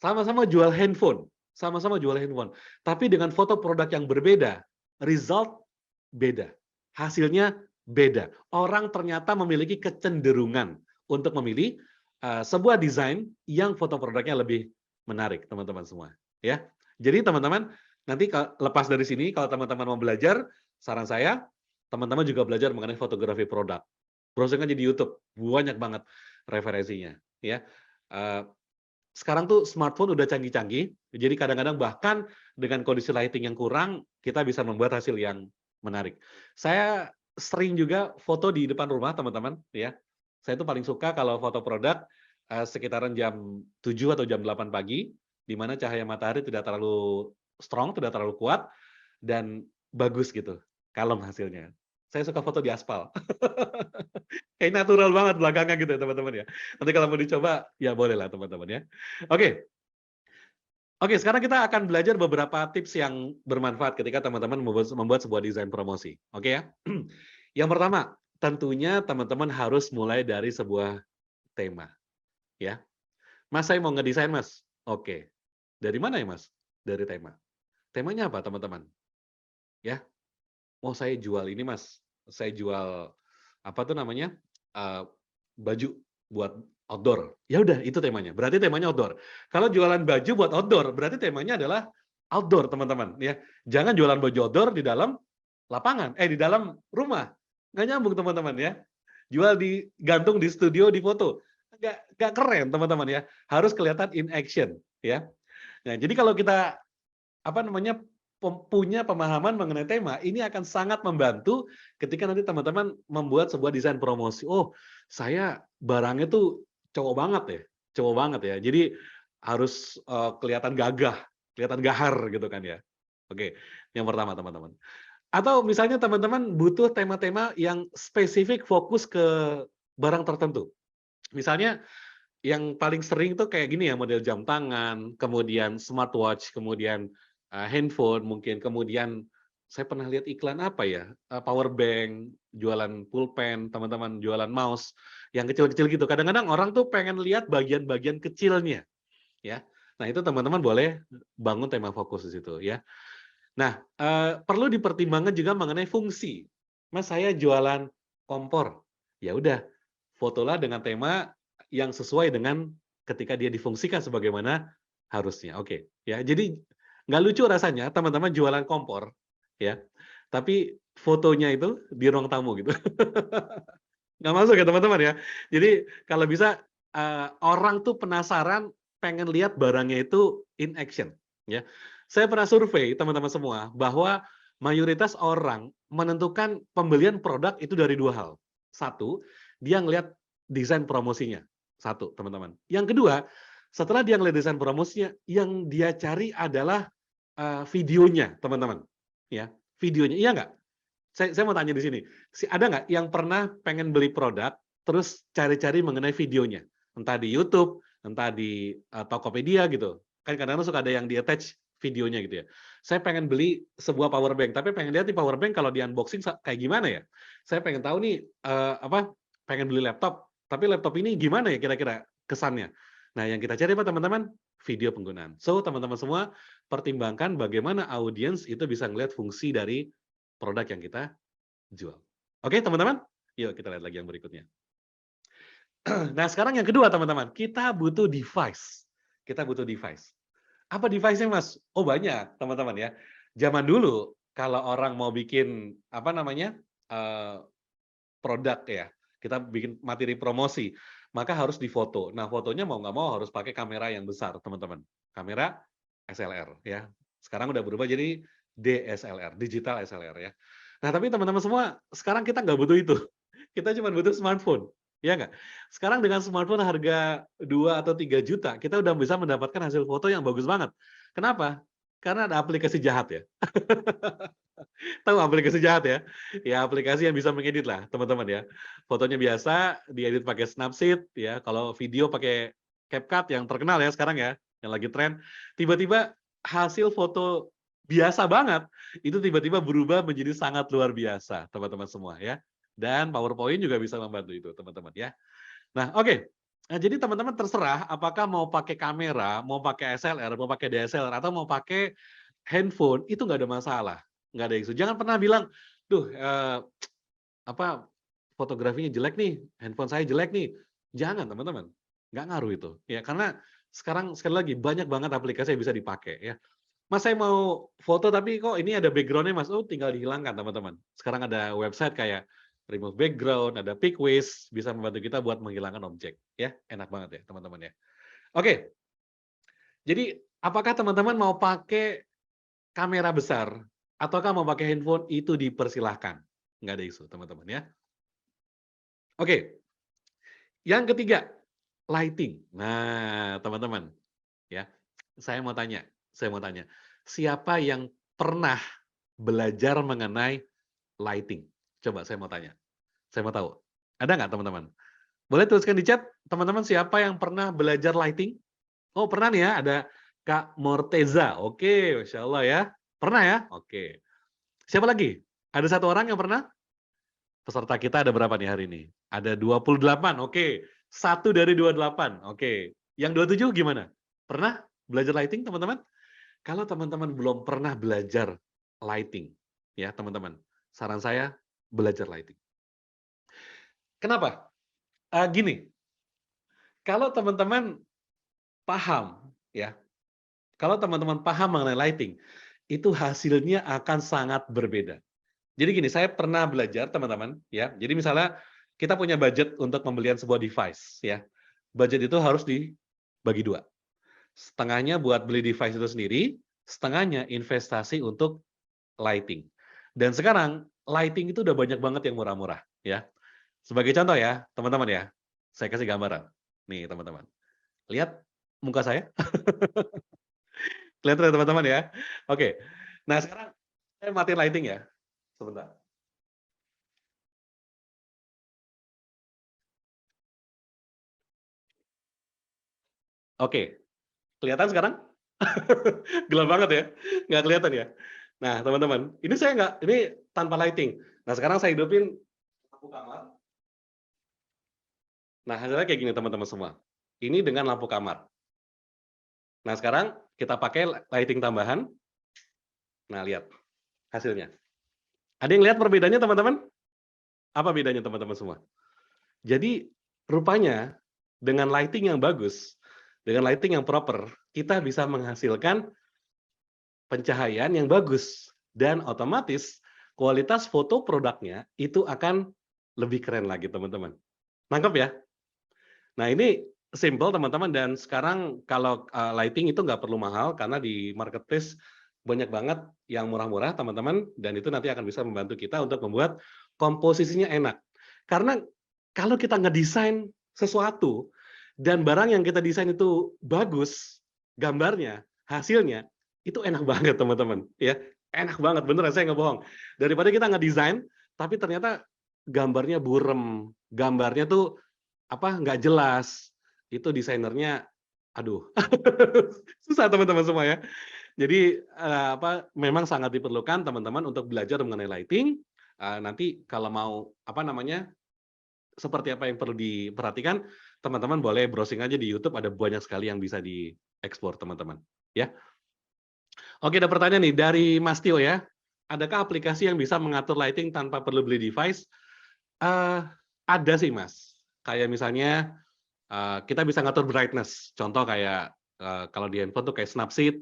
sama-sama jual handphone, sama-sama jual handphone. Tapi dengan foto produk yang berbeda, result beda, hasilnya beda. Orang ternyata memiliki kecenderungan untuk memilih sebuah desain yang foto produknya lebih menarik, teman-teman semua. Ya, jadi teman-teman nanti lepas dari sini, kalau teman-teman mau belajar, saran saya, teman-teman juga belajar mengenai fotografi produk. Browsing aja di YouTube, banyak banget referensinya. Ya, sekarang tuh smartphone udah canggih-canggih, jadi kadang-kadang bahkan dengan kondisi lighting yang kurang, kita bisa membuat hasil yang menarik. Saya sering juga foto di depan rumah, teman-teman, ya. Saya tuh paling suka kalau foto produk sekitaran jam 7 atau jam 8 pagi, di mana cahaya matahari tidak terlalu strong, tidak terlalu kuat, dan bagus gitu, kalem hasilnya. Saya suka foto di aspal. Kayak natural banget belakangnya gitu ya, teman-teman ya. Nanti kalau mau dicoba, ya boleh lah teman-teman ya. Oke. Oke, sekarang kita akan belajar beberapa tips yang bermanfaat ketika teman-teman membuat sebuah desain promosi. Oke ya. Yang pertama, tentunya teman-teman harus mulai dari sebuah tema. Ya. Mas, saya mau ngedesain, Mas. Oke. Dari mana ya, Mas? Dari tema. Temanya apa, teman-teman? Ya. Oh, saya jual ini, Mas. Saya jual apa tuh namanya? Baju buat outdoor. Ya udah, itu temanya. Berarti temanya outdoor. Kalau jualan baju buat outdoor, berarti temanya adalah outdoor, teman-teman. Ya, jangan jualan baju outdoor di dalam lapangan, di dalam rumah. Nggak nyambung, teman-teman ya. Jual gantung di studio, di foto. Nggak keren, teman-teman ya. Harus kelihatan in action, ya. Nah, jadi kalau kita punya pemahaman mengenai tema, ini akan sangat membantu ketika nanti teman-teman membuat sebuah desain promosi. Oh, saya barangnya tuh cowok banget ya. Jadi harus kelihatan gagah, kelihatan gahar gitu kan ya. Oke, yang pertama teman-teman. Atau misalnya teman-teman butuh tema-tema yang spesifik fokus ke barang tertentu. Misalnya yang paling sering tuh kayak gini ya, model jam tangan, kemudian smartwatch, kemudian handphone mungkin, kemudian saya pernah lihat iklan apa ya, power bank, jualan pulpen, teman-teman jualan mouse, yang kecil-kecil gitu. Kadang-kadang orang tuh pengen lihat bagian-bagian kecilnya, ya. Nah itu teman-teman boleh bangun tema fokus di situ, ya. Nah, perlu dipertimbangkan juga mengenai fungsi. Mas, saya jualan kompor. Ya udah, fotolah dengan tema yang sesuai dengan ketika dia difungsikan sebagaimana harusnya. Oke, ya. Jadi nggak lucu rasanya teman-teman jualan kompor, ya. Tapi fotonya itu di ruang tamu gitu. Nggak masuk ya teman-teman ya. Jadi kalau bisa orang tuh penasaran pengen lihat barangnya itu in action, ya. Saya pernah survei teman-teman semua bahwa mayoritas orang menentukan pembelian produk itu dari dua hal. Satu, dia ngelihat desain promosinya. Satu, teman-teman. Yang kedua, setelah dia ngelihat desain promosinya, yang dia cari adalah videonya, teman-teman. Ya, videonya. Iya nggak? Saya mau tanya di sini, ada nggak yang pernah pengen beli produk, terus cari-cari mengenai videonya? Entah di YouTube, entah di Tokopedia gitu. Kan kadang-kadang suka ada yang di-attach videonya gitu ya. Saya pengen beli sebuah power bank, tapi pengen lihat di power bank kalau di unboxing kayak gimana ya? Saya pengen tahu nih, pengen beli laptop, tapi laptop ini gimana ya kira-kira kesannya? Nah, yang kita cari Pak teman-teman, video penggunaan. So, teman-teman semua, pertimbangkan bagaimana audiens itu bisa ngelihat fungsi dari produk yang kita jual. Oke, teman-teman? Yuk kita lihat lagi yang berikutnya. Nah, sekarang yang kedua, teman-teman. Kita butuh device. Kita butuh device. Apa device-nya, Mas? Oh, banyak, teman-teman ya. Zaman dulu, kalau orang mau bikin, produk ya, kita bikin materi promosi, maka harus difoto. Nah, fotonya mau nggak mau harus pakai kamera yang besar, teman-teman. Kamera SLR, ya. Sekarang udah berubah jadi DSLR, digital SLR, ya. Nah, tapi teman-teman semua, sekarang kita nggak butuh itu. Kita cuma butuh smartphone, ya nggak? Sekarang dengan smartphone harga 2 atau 3 juta, kita udah bisa mendapatkan hasil foto yang bagus banget. Kenapa? Karena ada aplikasi jahat ya. Tahu aplikasi jahat ya? Ya aplikasi yang bisa mengedit lah, teman-teman ya. Fotonya biasa, diedit pakai Snapseed ya. Kalau video pakai CapCut yang terkenal ya sekarang ya, yang lagi tren. Tiba-tiba hasil foto biasa banget, itu tiba-tiba berubah menjadi sangat luar biasa, teman-teman semua ya. Dan PowerPoint juga bisa membantu itu, teman-teman ya. Nah, oke. Nah, jadi teman-teman terserah apakah mau pakai kamera, mau pakai SLR, mau pakai DSLR, atau mau pakai handphone, itu nggak ada masalah. Nggak ada isu. Jangan pernah bilang, duh, fotografinya jelek nih, handphone saya jelek nih. Jangan, teman-teman. Nggak ngaruh itu. Ya, karena sekarang, sekali lagi, banyak banget aplikasi yang bisa dipakai. Ya. Mas, saya mau foto, tapi kok ini ada background-nya, Mas. Oh, tinggal dihilangkan, teman-teman. Sekarang ada website kayak remove background, ada Pickwiz, bisa membantu kita buat menghilangkan objek. Ya, enak banget ya, teman-teman ya. Oke. Jadi, apakah teman-teman mau pakai kamera besar, ataukah mau pakai handphone, itu dipersilahkan. Nggak ada isu, teman-teman ya. Oke. Yang ketiga, lighting. Nah, teman-teman, ya, saya mau tanya, siapa yang pernah belajar mengenai lighting? Coba saya mau tanya, saya mau tahu. Ada nggak teman-teman? Boleh tuliskan di chat, teman-teman siapa yang pernah belajar lighting? Oh, pernah nih ya, ada Kak Morteza. Oke, Masya Allah ya. Pernah ya? Oke. Siapa lagi? Ada satu orang yang pernah? Peserta kita ada berapa nih hari ini? Ada 28, oke. 1 dari 28, oke. Yang 27 gimana? Pernah belajar lighting, teman-teman? Kalau teman-teman belum pernah belajar lighting, ya teman-teman, saran saya belajar lighting. Kenapa? Gini, kalau teman-teman paham, ya, kalau teman-teman paham mengenai lighting, itu hasilnya akan sangat berbeda. Jadi gini, saya pernah belajar teman-teman, ya. Jadi misalnya kita punya budget untuk pembelian sebuah device, ya. Budget itu harus dibagi dua. Setengahnya buat beli device itu sendiri, setengahnya investasi untuk lighting. Dan sekarang lighting itu udah banyak banget yang murah-murah, ya. Sebagai contoh ya, teman-teman ya, saya kasih gambaran. Nih teman-teman, lihat muka saya. Kelihatan ya teman-teman ya. Oke. Nah sekarang saya matiin lighting ya. Sebentar. Oke. Kelihatan sekarang? Gelap banget ya. Nggak kelihatan ya. Nah teman-teman, ini saya nggak, ini tanpa lighting. Nah sekarang saya hidupin lampu kamar. Nah hasilnya kayak gini teman-teman semua. Ini dengan lampu kamar. Nah sekarang kita pakai lighting tambahan. Nah lihat hasilnya. Ada yang lihat perbedaannya teman-teman? Apa bedanya teman-teman semua? Jadi rupanya dengan lighting yang bagus, dengan lighting yang proper, kita bisa menghasilkan pencahayaan yang bagus dan otomatis kualitas foto produknya itu akan lebih keren lagi teman-teman. Nangkep ya? Nah ini simple teman-teman, dan sekarang kalau lighting itu nggak perlu mahal karena di marketplace banyak banget yang murah-murah teman-teman, dan itu nanti akan bisa membantu kita untuk membuat komposisinya enak. Karena kalau kita ngedesain sesuatu dan barang yang kita desain itu bagus, gambarnya, hasilnya, itu enak banget teman-teman, ya. Enak banget, beneran saya nggak bohong. Daripada kita ngedesain, tapi ternyata gambarnya burem, gambarnya tuh nggak jelas, itu desainernya, aduh, susah teman-teman semua ya. Jadi memang sangat diperlukan teman-teman untuk belajar mengenai lighting. Nanti kalau mau seperti apa yang perlu diperhatikan, teman-teman boleh browsing aja di YouTube, ada banyak sekali yang bisa diekspor teman-teman. Ya. Oke, ada pertanyaan nih dari Mas Tio ya. Adakah aplikasi yang bisa mengatur lighting tanpa perlu beli device? Ada sih Mas. Kayak misalnya kita bisa ngatur brightness. Contoh kayak kalau di handphone tuh kayak Snapseed,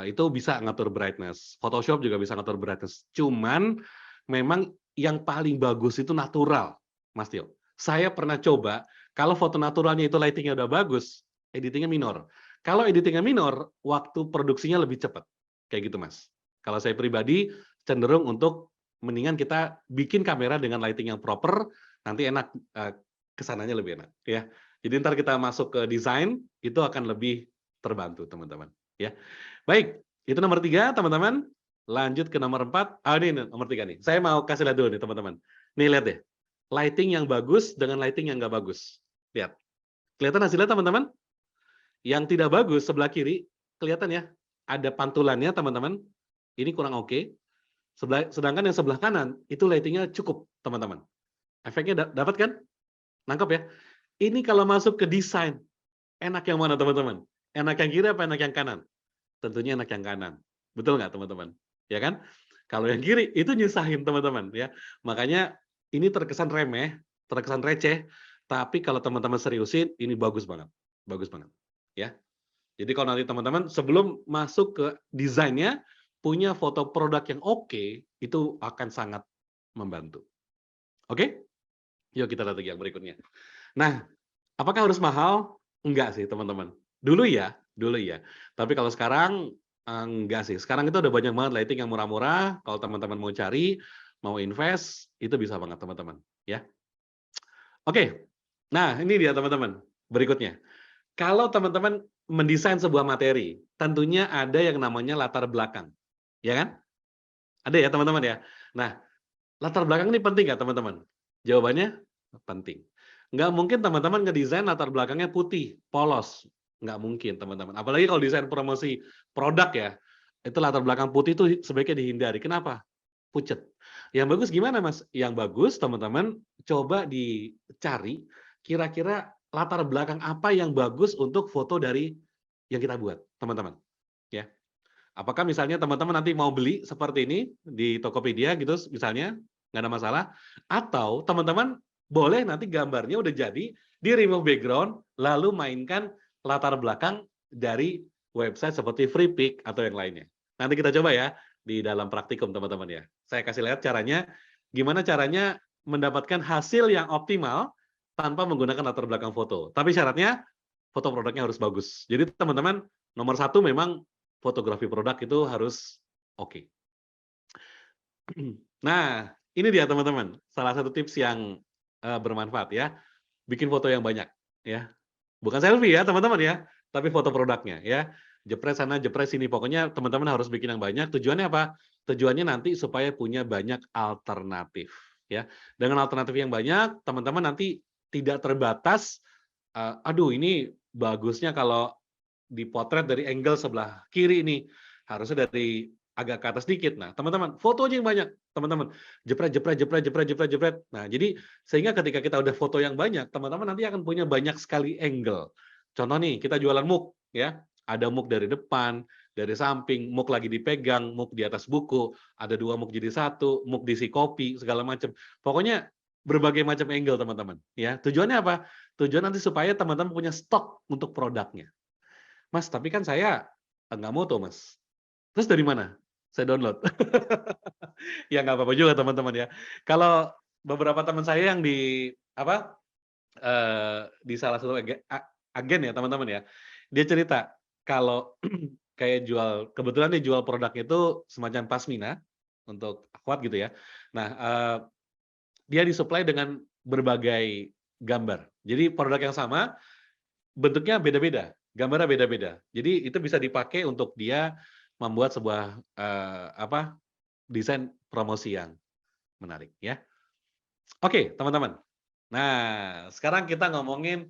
itu bisa ngatur brightness. Photoshop juga bisa ngatur brightness. Cuman memang yang paling bagus itu natural, Mas Tio. Saya pernah coba, kalau foto naturalnya itu lightingnya udah bagus, editingnya minor. Kalau editingnya minor, waktu produksinya lebih cepat. Kayak gitu, Mas. Kalau saya pribadi, cenderung untuk mendingan kita bikin kamera dengan lighting yang proper, nanti enak, kesananya lebih enak. Ya. Jadi ntar kita masuk ke desain, itu akan lebih terbantu, teman-teman. Ya. Baik, itu nomor 3, teman-teman. Lanjut ke nomor 4. Ini nomor 3 nih. Saya mau kasih lihat dulu nih, teman-teman. Nih, lihat deh. Lighting yang bagus dengan lighting yang nggak bagus. Lihat. Kelihatan hasilnya, teman-teman? Yang tidak bagus, sebelah kiri, kelihatan ya? Ada pantulannya, teman-teman. Ini kurang oke. Sedangkan yang sebelah kanan, itu lightingnya cukup, teman-teman. Efeknya dapat kan? Nangkep ya? Ini kalau masuk ke desain, enak yang mana, teman-teman? Enak yang kiri apa enak yang kanan? Tentunya enak yang kanan. Betul nggak, teman-teman? Ya kan? Kalau yang kiri itu nyusahin teman-teman ya. Makanya ini terkesan remeh, terkesan receh, tapi kalau teman-teman seriusin ini bagus banget. Bagus banget, ya. Jadi kalau nanti teman-teman sebelum masuk ke desainnya punya foto produk yang oke, itu akan sangat membantu. Oke? Yuk kita lihat lagi yang berikutnya. Nah, apakah harus mahal? Enggak sih, teman-teman. Dulu ya. Tapi kalau sekarang enggak sih. Sekarang itu ada banyak banget lighting yang murah-murah. Kalau teman-teman mau cari, mau invest, itu bisa banget teman-teman. Ya. Oke. Nah, ini dia teman-teman. Berikutnya. Kalau teman-teman mendesain sebuah materi, tentunya ada yang namanya latar belakang. Ya kan? Ada ya teman-teman ya. Nah, latar belakang ini penting nggak teman-teman? Jawabannya penting. Nggak mungkin teman-teman ngedesain latar belakangnya putih, polos. Nggak mungkin teman-teman. Apalagi kalau desain promosi produk ya, itu latar belakang putih itu sebaiknya dihindari. Kenapa? Pucet. Yang bagus gimana Mas? Yang bagus teman-teman coba dicari kira-kira latar belakang apa yang bagus untuk foto dari yang kita buat, teman-teman. Ya. Apakah misalnya teman-teman nanti mau beli seperti ini di Tokopedia gitu misalnya, nggak ada masalah. Atau teman-teman boleh nanti gambarnya udah jadi, di remove background, lalu mainkan latar belakang dari website seperti Freepik atau yang lainnya. Nanti kita coba ya di dalam praktikum teman-teman ya. Saya kasih lihat caranya, gimana caranya mendapatkan hasil yang optimal tanpa menggunakan latar belakang foto. Tapi syaratnya foto produknya harus bagus. Jadi teman-teman, nomor satu memang fotografi produk itu harus oke. Nah, ini dia teman-teman, salah satu tips yang bermanfaat ya. Bikin foto yang banyak ya. Bukan selfie ya teman-teman ya, tapi foto produknya ya. Jepret sana, jepret sini, pokoknya teman-teman harus bikin yang banyak. Tujuannya apa? Tujuannya nanti supaya punya banyak alternatif ya. Dengan alternatif yang banyak, teman-teman nanti tidak terbatas, aduh ini bagusnya kalau dipotret dari angle sebelah kiri ini, harusnya dari agak ke atas dikit. Nah, teman-teman, foto aja yang banyak, teman-teman. Jepret, jepret, jepret, jepret, jepret, jepret. Nah, jadi sehingga ketika kita udah foto yang banyak, teman-teman nanti akan punya banyak sekali angle. Contoh nih, kita jualan mug, ya. Ada mug dari depan, dari samping, mug lagi dipegang, mug di atas buku, ada 2 mug jadi 1, mug diisi kopi, segala macam. Pokoknya berbagai macam angle, teman-teman. Ya, tujuannya apa? Tujuan nanti supaya teman-teman punya stok untuk produknya. Mas, tapi kan saya nggak moto, Mas. Terus dari mana? Saya download. Ya nggak apa-apa juga teman-teman ya. Kalau beberapa teman saya yang di di salah satu agen ya teman-teman ya, dia cerita kalau kayak kebetulan dia jual produknya itu semacam pasmina untuk akhwat gitu ya. Nah, dia disuplai dengan berbagai gambar. Jadi produk yang sama, bentuknya beda-beda, gambarnya beda-beda. Jadi itu bisa dipakai untuk dia membuat sebuah desain promosi yang menarik ya. Oke, teman-teman. Nah, sekarang kita ngomongin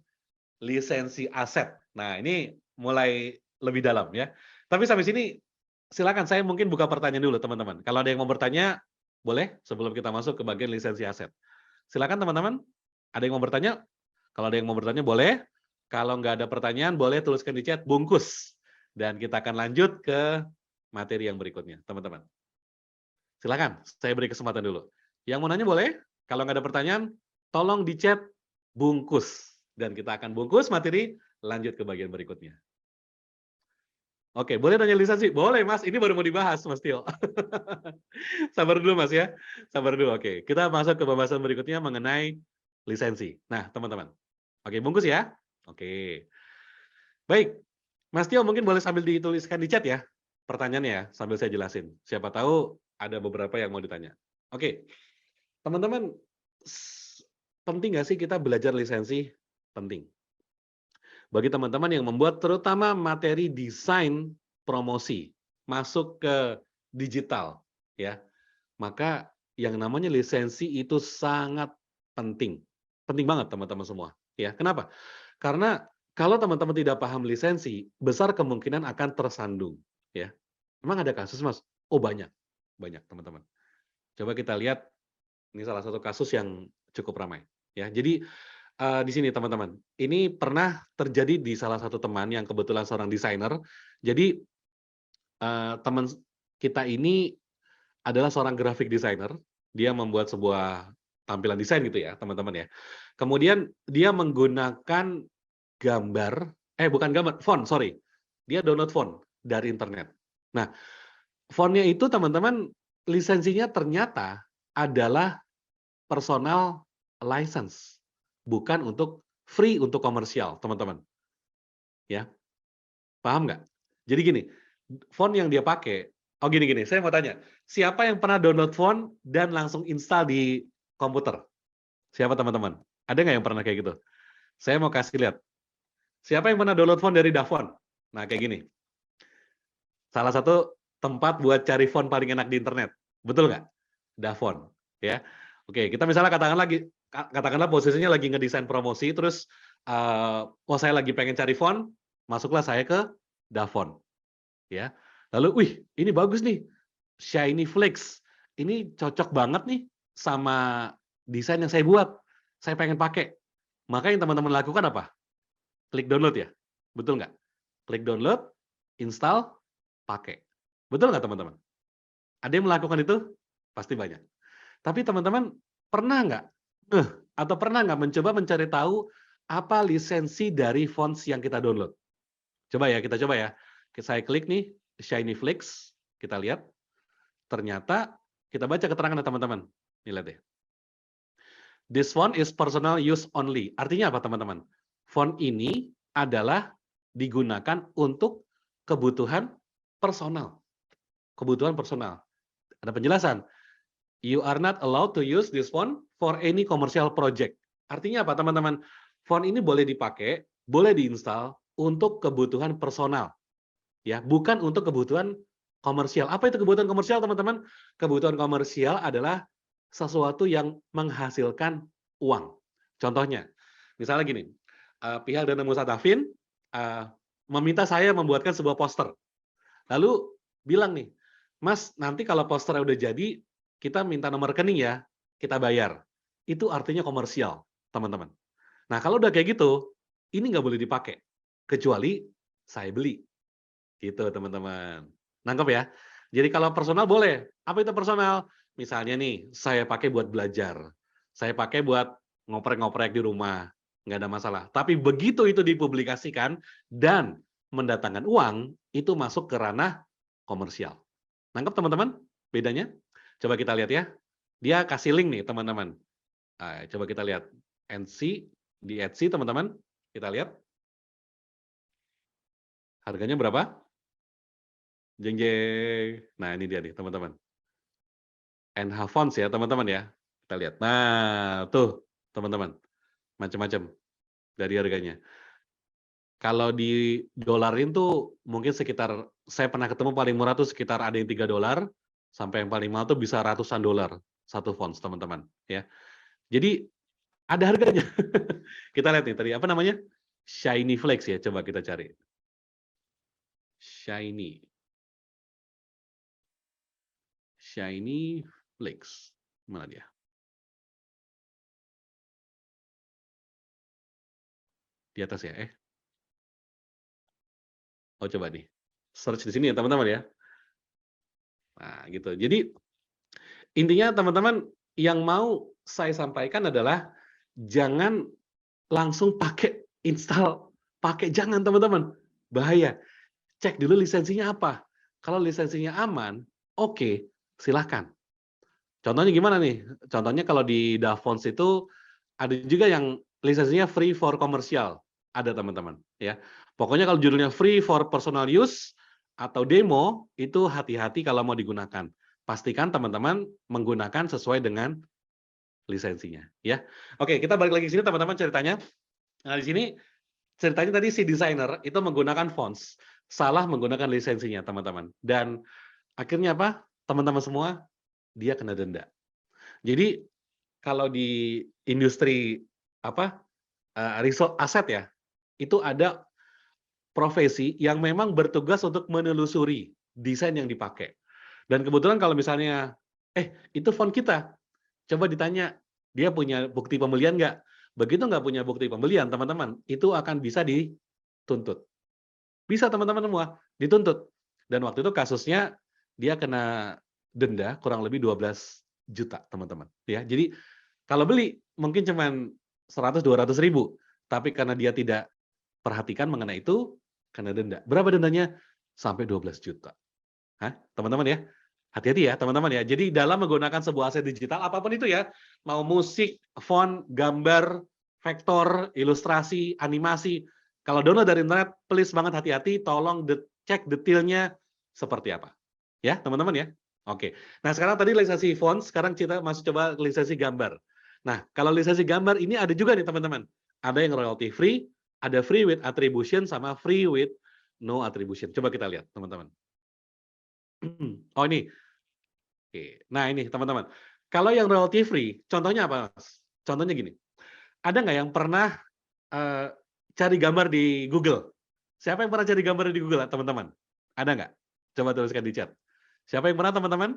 lisensi aset. Nah, ini mulai lebih dalam ya. Tapi sampai sini silakan saya mungkin buka pertanyaan dulu teman-teman. Kalau ada yang mau bertanya, boleh sebelum kita masuk ke bagian lisensi aset. Silakan teman-teman. Ada yang mau bertanya? Kalau ada yang mau bertanya boleh. Kalau nggak ada pertanyaan, boleh tuliskan di chat bungkus. Dan kita akan lanjut ke materi yang berikutnya, teman-teman. Silakan, saya beri kesempatan dulu. Yang mau nanya boleh. Kalau nggak ada pertanyaan, tolong di chat bungkus. Dan kita akan bungkus materi, lanjut ke bagian berikutnya. Oke, boleh nanya lisensi? Boleh, Mas. Ini baru mau dibahas, Mas Tio. Sabar dulu, Mas ya. Sabar dulu. Oke, kita masuk ke pembahasan berikutnya mengenai lisensi. Nah, teman-teman. Oke, bungkus ya. Oke. Baik. Mas Tio mungkin boleh sambil dituliskan di chat ya. Pertanyaannya ya, sambil saya jelasin. Siapa tahu ada beberapa yang mau ditanya. Oke. Teman-teman, penting nggak sih kita belajar lisensi? Penting. Bagi teman-teman yang membuat terutama materi desain promosi masuk ke digital ya, maka yang namanya lisensi itu sangat penting. Penting banget teman-teman semua ya. Kenapa? Karena kalau teman-teman tidak paham lisensi, besar kemungkinan akan tersandung ya. Emang ada kasus, Mas? Oh, banyak. Banyak, teman-teman. Coba kita lihat, ini salah satu kasus yang cukup ramai ya. Jadi di sini teman-teman, ini pernah terjadi di salah satu teman yang kebetulan seorang desainer. Jadi teman kita ini adalah seorang graphic designer. Dia membuat sebuah tampilan desain gitu ya, teman-teman ya. Kemudian dia menggunakan bukan gambar, font, sorry. Dia download font dari internet. Nah, fontnya itu teman-teman lisensinya ternyata adalah personal license. Bukan untuk free untuk komersial, teman-teman. Ya, paham nggak? Jadi gini, font yang dia pakai, gini, saya mau tanya, siapa yang pernah download font dan langsung install di komputer? Siapa teman-teman? Ada nggak yang pernah kayak gitu? Saya mau kasih lihat. Siapa yang pernah download font dari Dafont? Nah, kayak gini. Salah satu tempat buat cari font paling enak di internet. Betul nggak? Dafont. Ya. Oke, kita misalnya katakanlah posisinya lagi ngedesain promosi, terus saya lagi pengen cari font, masuklah saya ke Dafont. Ya. Lalu, wih, ini bagus nih. Shiny Flakes. Ini cocok banget nih sama desain yang saya buat. Saya pengen pakai. Maka yang teman-teman lakukan apa? Klik download ya. Betul nggak? Klik download, install, pakai. Betul nggak teman-teman? Ada yang melakukan itu? Pasti banyak. Tapi teman-teman pernah nggak mencoba mencari tahu apa lisensi dari fonts yang kita download. Coba ya, kita coba ya. Saya klik nih, Shiny Flix, kita lihat. Ternyata, kita baca keterangannya teman-teman. Nih, lihat deh. This font is personal use only. Artinya apa teman-teman? Font ini adalah digunakan untuk kebutuhan personal. Kebutuhan personal. Ada penjelasan. You are not allowed to use this font for any commercial project. Artinya apa teman-teman? Font ini boleh dipakai, boleh diinstal untuk kebutuhan personal. Ya, bukan untuk kebutuhan komersial. Apa itu kebutuhan komersial teman-teman? Kebutuhan komersial adalah sesuatu yang menghasilkan uang. Contohnya, misalnya gini, pihak Dana Musada-Fin meminta saya membuatkan sebuah poster. Lalu bilang nih, Mas, nanti kalau posternya udah jadi, kita minta nomor rekening ya, kita bayar. Itu artinya komersial, teman-teman. Nah, kalau udah kayak gitu, ini nggak boleh dipakai. Kecuali saya beli. Gitu, teman-teman. Nangkep ya? Jadi kalau personal boleh. Apa itu personal? Misalnya nih, saya pakai buat belajar. Saya pakai buat ngoprek-ngoprek di rumah. Nggak ada masalah. Tapi begitu itu dipublikasikan dan mendatangkan uang, itu masuk ke ranah komersial. Nangkep teman-teman? Bedanya? Coba kita lihat ya. Dia kasih link nih, teman-teman. Coba kita lihat. Di Etsy, teman-teman. Kita lihat. Harganya berapa? Jeng jeng. Nah, ini dia nih, teman-teman. NH Fonts ya, teman-teman ya. Kita lihat. Nah, tuh, teman-teman. Macam-macam dari harganya. Kalau di dolarin tuh mungkin sekitar, saya pernah ketemu paling murah tuh sekitar ada yang $3, sampai yang paling mahal tuh bisa ratusan dolar satu fonts, teman-teman. Ya. Jadi, ada harganya. Kita lihat nih tadi, apa namanya? Shiny Flix ya, coba kita cari. Shiny Flix. Mana dia? Di atas ya, Oh, coba nih. Search di sini ya, teman-teman ya. Nah, gitu. Jadi, intinya teman-teman, yang mau saya sampaikan adalah jangan langsung pakai install, jangan teman-teman. Bahaya. Cek dulu lisensinya apa. Kalau lisensinya aman, oke, silahkan. Contohnya gimana nih? Contohnya kalau di DaFonts itu ada juga yang lisensinya free for commercial. Ada teman-teman. Ya. Pokoknya kalau judulnya free for personal use atau demo, itu hati-hati kalau mau digunakan. Pastikan teman-teman menggunakan sesuai dengan lisensinya. Ya. Oke, kita balik lagi ke sini teman-teman ceritanya. Nah, di sini ceritanya tadi si desainer itu menggunakan fonts, salah menggunakan lisensinya, teman-teman. Dan akhirnya apa? Teman-teman semua, dia kena denda. Jadi, kalau di industri resource aset ya, itu ada profesi yang memang bertugas untuk menelusuri desain yang dipakai. Dan kebetulan kalau misalnya, itu font kita, coba ditanya, dia punya bukti pembelian nggak? Begitu nggak punya bukti pembelian, teman-teman, itu akan bisa dituntut. Bisa teman-teman semua, dituntut. Dan waktu itu kasusnya, dia kena denda kurang lebih 12 juta, teman-teman. Ya, jadi kalau beli, mungkin cuma 100-200 ribu. Tapi karena dia tidak perhatikan mengenai itu, kena denda. Berapa dendanya? Sampai 12 juta. Hah? Teman-teman ya, hati-hati ya teman-teman ya. Jadi dalam menggunakan sebuah aset digital, apapun itu ya, mau musik, font, gambar, vektor, ilustrasi, animasi, kalau download dari internet, please banget hati-hati, tolong cek detailnya seperti apa. Ya teman-teman ya. Oke. Nah sekarang tadi lisensi font, sekarang kita masih coba lisensi gambar. Nah kalau lisensi gambar ini ada juga nih teman-teman. Ada yang royalty free, ada free with attribution, sama free with no attribution. Coba kita lihat teman-teman. Oh ini. Oke. Nah ini teman-teman. Kalau yang royalty free, contohnya apa Mas? Contohnya gini. Ada nggak yang pernah cari gambar di Google? Siapa yang pernah cari gambar di Google teman-teman? Ada nggak? Coba tuliskan di chat. Siapa yang pernah teman-teman?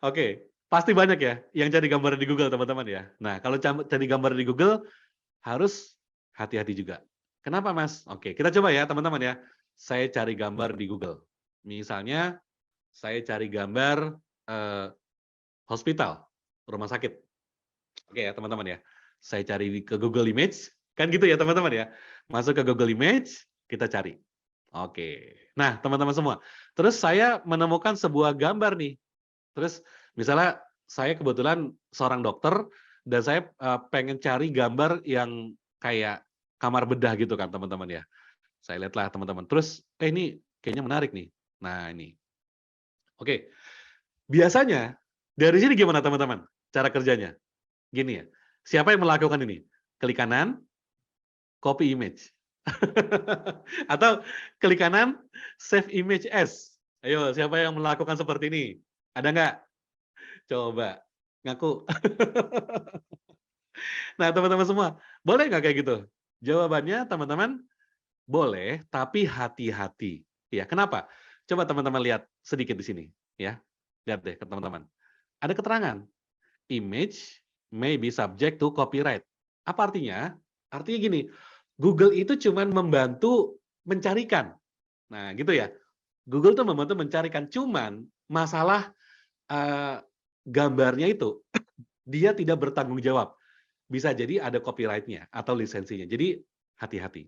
Oke. Pasti banyak ya yang cari gambar di Google teman-teman ya. Nah kalau cari gambar di Google harus hati-hati juga. Kenapa Mas? Oke, kita coba ya teman-teman ya. Saya cari gambar di Google. Misalnya, saya cari gambar hospital, rumah sakit. Oke ya teman-teman ya. Saya cari ke Google Image, kan gitu ya teman-teman ya. Masuk ke Google Image, kita cari. Oke. Nah, teman-teman semua. Terus saya menemukan sebuah gambar nih. Terus misalnya saya kebetulan seorang dokter dan saya pengen cari gambar yang kayak kamar bedah gitu kan teman-teman ya. Saya lihatlah teman-teman. Terus ini kayaknya menarik nih. Nah, ini. Oke. Biasanya dari sini gimana teman-teman cara kerjanya? Gini ya. Siapa yang melakukan ini? Klik kanan, copy image. Atau klik kanan, save image as. Ayo, siapa yang melakukan seperti ini? Ada nggak? Coba, ngaku. Nah, teman-teman semua, boleh nggak kayak gitu? Jawabannya, teman-teman, boleh, tapi hati-hati. Ya, kenapa? Coba teman-teman lihat sedikit di sini. Ya, lihat deh, teman-teman. Ada keterangan. Image may be subject to copyright. Apa artinya? Artinya gini, Google itu cuma membantu mencarikan. Nah, gitu ya. Google tuh membantu mencarikan, cuman masalah gambarnya itu dia tidak bertanggung jawab. Bisa jadi ada copyright-nya atau lisensinya. Jadi hati-hati.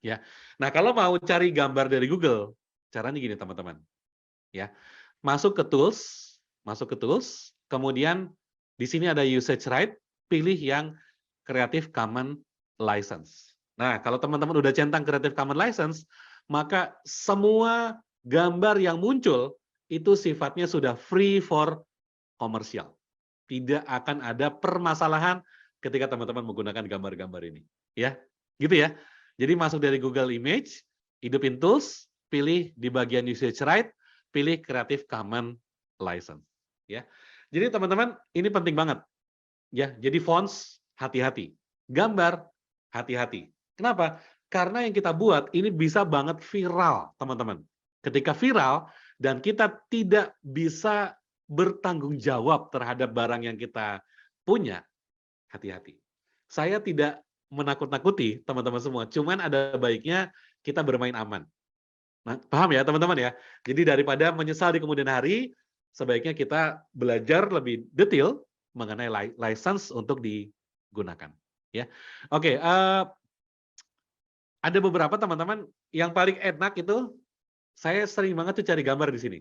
Ya. Nah, kalau mau cari gambar dari Google, caranya gini teman-teman. Ya. Masuk ke tools, kemudian di sini ada usage right, pilih yang Creative Commons license. Nah, kalau teman-teman udah centang Creative Commons license, maka semua gambar yang muncul itu sifatnya sudah free for commercial. Tidak akan ada permasalahan ketika teman-teman menggunakan gambar-gambar ini. Ya, gitu ya. Jadi masuk dari Google Image, hidupin tools, pilih di bagian usage right, pilih Creative Commons license. Ya. Jadi teman-teman, ini penting banget. Ya, jadi fonts hati-hati. Gambar hati-hati. Kenapa? Karena yang kita buat ini bisa banget viral, teman-teman. Ketika viral dan kita tidak bisa bertanggung jawab terhadap barang yang kita punya, hati-hati. Saya tidak menakut-nakuti teman-teman semua, cuman ada baiknya kita bermain aman. Nah, paham ya teman-teman ya? Jadi daripada menyesal di kemudian hari, sebaiknya kita belajar lebih detail mengenai license untuk digunakan. Ya, oke. Ada beberapa teman-teman yang paling enak itu, saya sering banget tuh cari gambar di sini.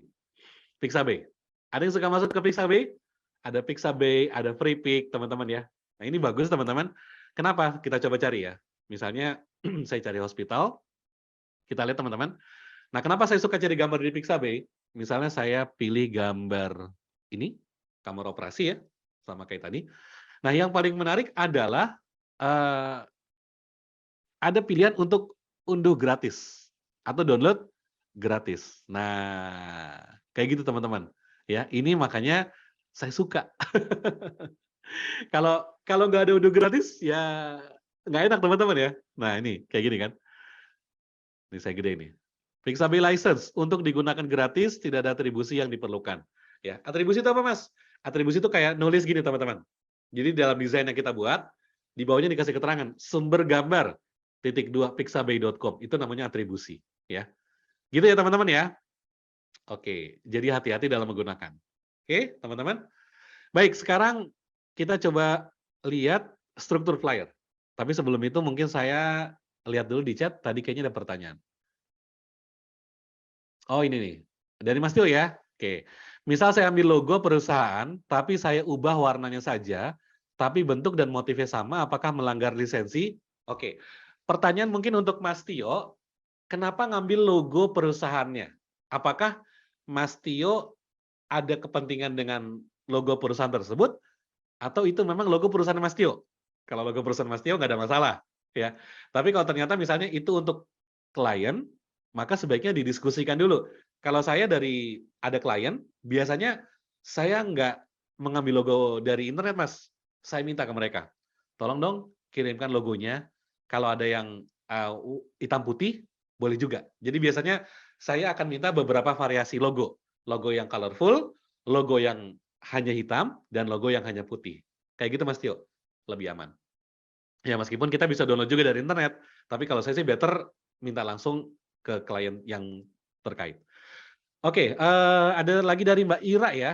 Pixabay. Ada yang suka masuk ke Pixabay? Ada Pixabay, ada FreePik, teman-teman ya. Nah, ini bagus teman-teman. Kenapa? Kita coba cari ya. Misalnya, saya cari hospital. Kita lihat teman-teman. Nah, kenapa saya suka cari gambar di Pixabay? Misalnya saya pilih gambar ini, kamar operasi ya, sama kayak tadi. Nah, yang paling menarik adalah ada pilihan untuk unduh gratis atau download gratis. Nah, kayak gitu teman-teman. Ya, ini makanya saya suka. Kalau nggak ada unduh gratis, ya nggak enak teman-teman ya. Nah, ini kayak gini kan. Ini saya gede ini. Pixabay license untuk digunakan gratis, tidak ada atribusi yang diperlukan. Ya, atribusi itu apa, Mas? Atribusi itu kayak nulis gini, teman-teman. Jadi dalam desain yang kita buat, di bawahnya dikasih keterangan sumber gambar _pixabay.com. Itu namanya atribusi, ya. Gitu ya, teman-teman ya. Oke, jadi hati-hati dalam menggunakan. Oke, teman-teman. Baik, sekarang kita coba lihat struktur flyer. Tapi sebelum itu mungkin saya lihat dulu di chat, tadi kayaknya ada pertanyaan. Oh ini nih, dari Mas Tio ya. Oke, misal saya ambil logo perusahaan, tapi saya ubah warnanya saja, tapi bentuk dan motifnya sama, apakah melanggar lisensi? Oke, pertanyaan mungkin untuk Mas Tio, kenapa ngambil logo perusahaannya? Apakah Mas Tio ada kepentingan dengan logo perusahaan tersebut, atau itu memang logo perusahaan Mas Tio? Kalau logo perusahaan Mas Tio nggak ada masalah, ya. Tapi kalau ternyata misalnya itu untuk klien, maka sebaiknya didiskusikan dulu. Kalau saya ada klien, biasanya saya nggak mengambil logo dari internet, Mas. Saya minta ke mereka, tolong dong kirimkan logonya. Kalau ada yang hitam putih, boleh juga. Jadi biasanya saya akan minta beberapa variasi logo. Logo yang colorful, logo yang hanya hitam, dan logo yang hanya putih. Kayak gitu, Mas Tio. Lebih aman. Ya, meskipun kita bisa download juga dari internet, tapi kalau saya sih better minta langsung ke klien yang terkait. Oke, ada lagi dari Mbak Ira ya.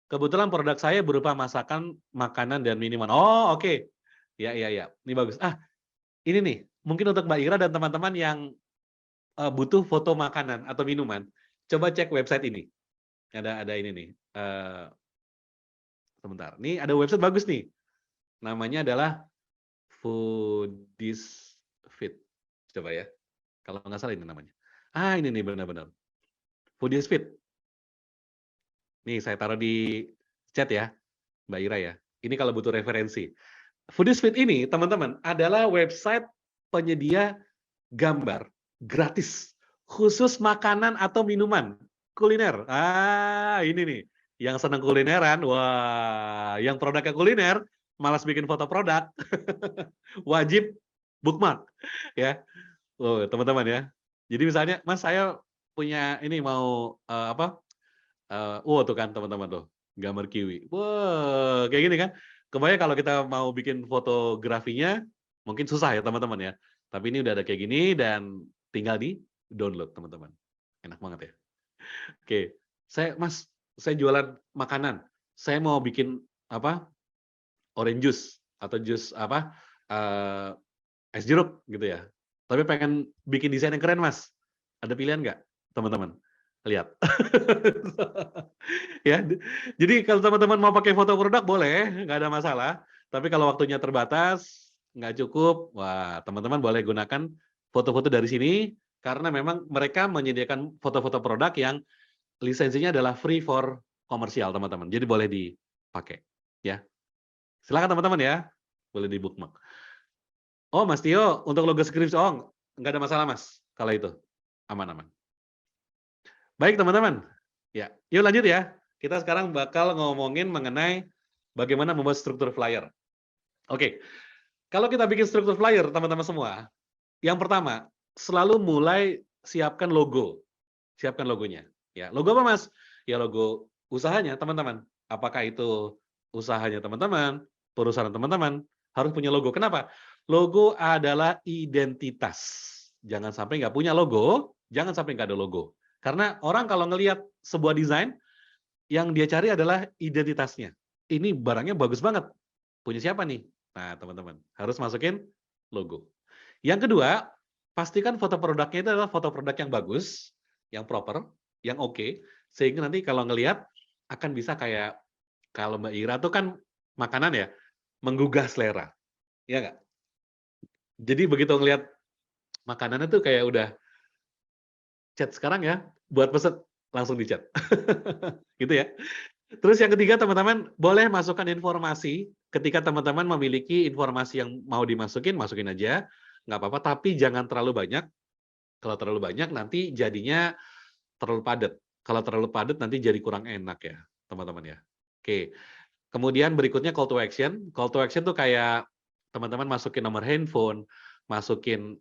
Kebetulan produk saya berupa masakan, makanan, dan minuman. Oh, oke. Ya, ini bagus. Ini nih, mungkin untuk Mbak Ira dan teman-teman yang butuh foto makanan atau minuman, coba cek website ini. Ada ini nih. Sebentar. Nih ada website bagus nih. Namanya adalah Foodiesfit. Coba ya. Kalau nggak salah ini namanya. Ini nih benar-benar. Foodiesfit. Nih saya taruh di chat ya, Mbak Ira ya. Ini kalau butuh referensi. Foodiesfit ini, teman-teman, adalah website penyedia gambar gratis khusus makanan atau minuman kuliner. Ini nih, yang senang kulineran, wah, yang produknya kuliner, malas bikin foto produk, wajib bookmark, ya. Teman-teman ya. Jadi misalnya, Mas saya punya ini mau tuh kan teman-teman tuh, gambar kiwi. Wah, kayak gini kan. Kebayang kalau kita mau bikin fotografinya, mungkin susah ya teman-teman ya. Tapi ini udah ada kayak gini dan tinggal di download teman-teman. Enak banget ya. Oke, Mas, saya jualan makanan. Saya mau bikin orange juice atau jus es jeruk gitu ya. Tapi pengen bikin desain yang keren, Mas. Ada pilihan nggak, teman-teman? Lihat. Ya, jadi kalau teman-teman mau pakai foto produk boleh, nggak ada masalah. Tapi kalau waktunya terbatas, nggak cukup, wah teman-teman boleh gunakan foto-foto dari sini karena memang mereka menyediakan foto-foto produk yang lisensinya adalah free for komersial teman-teman. Jadi boleh dipakai, ya. Silakan teman-teman ya, boleh di bookmark. Oh Mas Tio, untuk logo skripsi, nggak ada masalah Mas, kalau itu aman-aman. Baik teman-teman, ya, yuk lanjut ya. Kita sekarang bakal ngomongin mengenai bagaimana membuat struktur flyer. Oke, kalau kita bikin struktur flyer, teman-teman semua, yang pertama, selalu mulai siapkan logo. Siapkan logonya. Ya, logo apa Mas? Ya logo usahanya, teman-teman. Apakah itu usahanya teman-teman, perusahaan teman-teman, harus punya logo. Kenapa? Logo adalah identitas. Jangan sampai nggak punya logo, jangan sampai nggak ada logo. Karena orang kalau ngelihat sebuah desain, yang dia cari adalah identitasnya. Ini barangnya bagus banget. Punya siapa nih? Nah, teman-teman, harus masukin logo. Yang kedua, pastikan foto produknya itu adalah foto produk yang bagus, yang proper, yang oke, sehingga nanti kalau ngelihat akan bisa kayak kalau Mbak Ira tuh kan makanan ya, menggugah selera. Iya nggak? Jadi begitu ngelihat makanannya tuh kayak udah chat sekarang ya, buat pesen langsung di chat. Gitu ya. Terus yang ketiga teman-teman boleh masukkan informasi ketika teman-teman memiliki informasi yang mau dimasukin, masukin aja, nggak apa-apa, tapi jangan terlalu banyak. Kalau terlalu banyak nanti jadinya terlalu padat. Kalau terlalu padat nanti jadi kurang enak ya, teman-teman ya. Oke. Kemudian berikutnya call to action. Call to action tuh kayak teman-teman masukin nomor handphone, masukin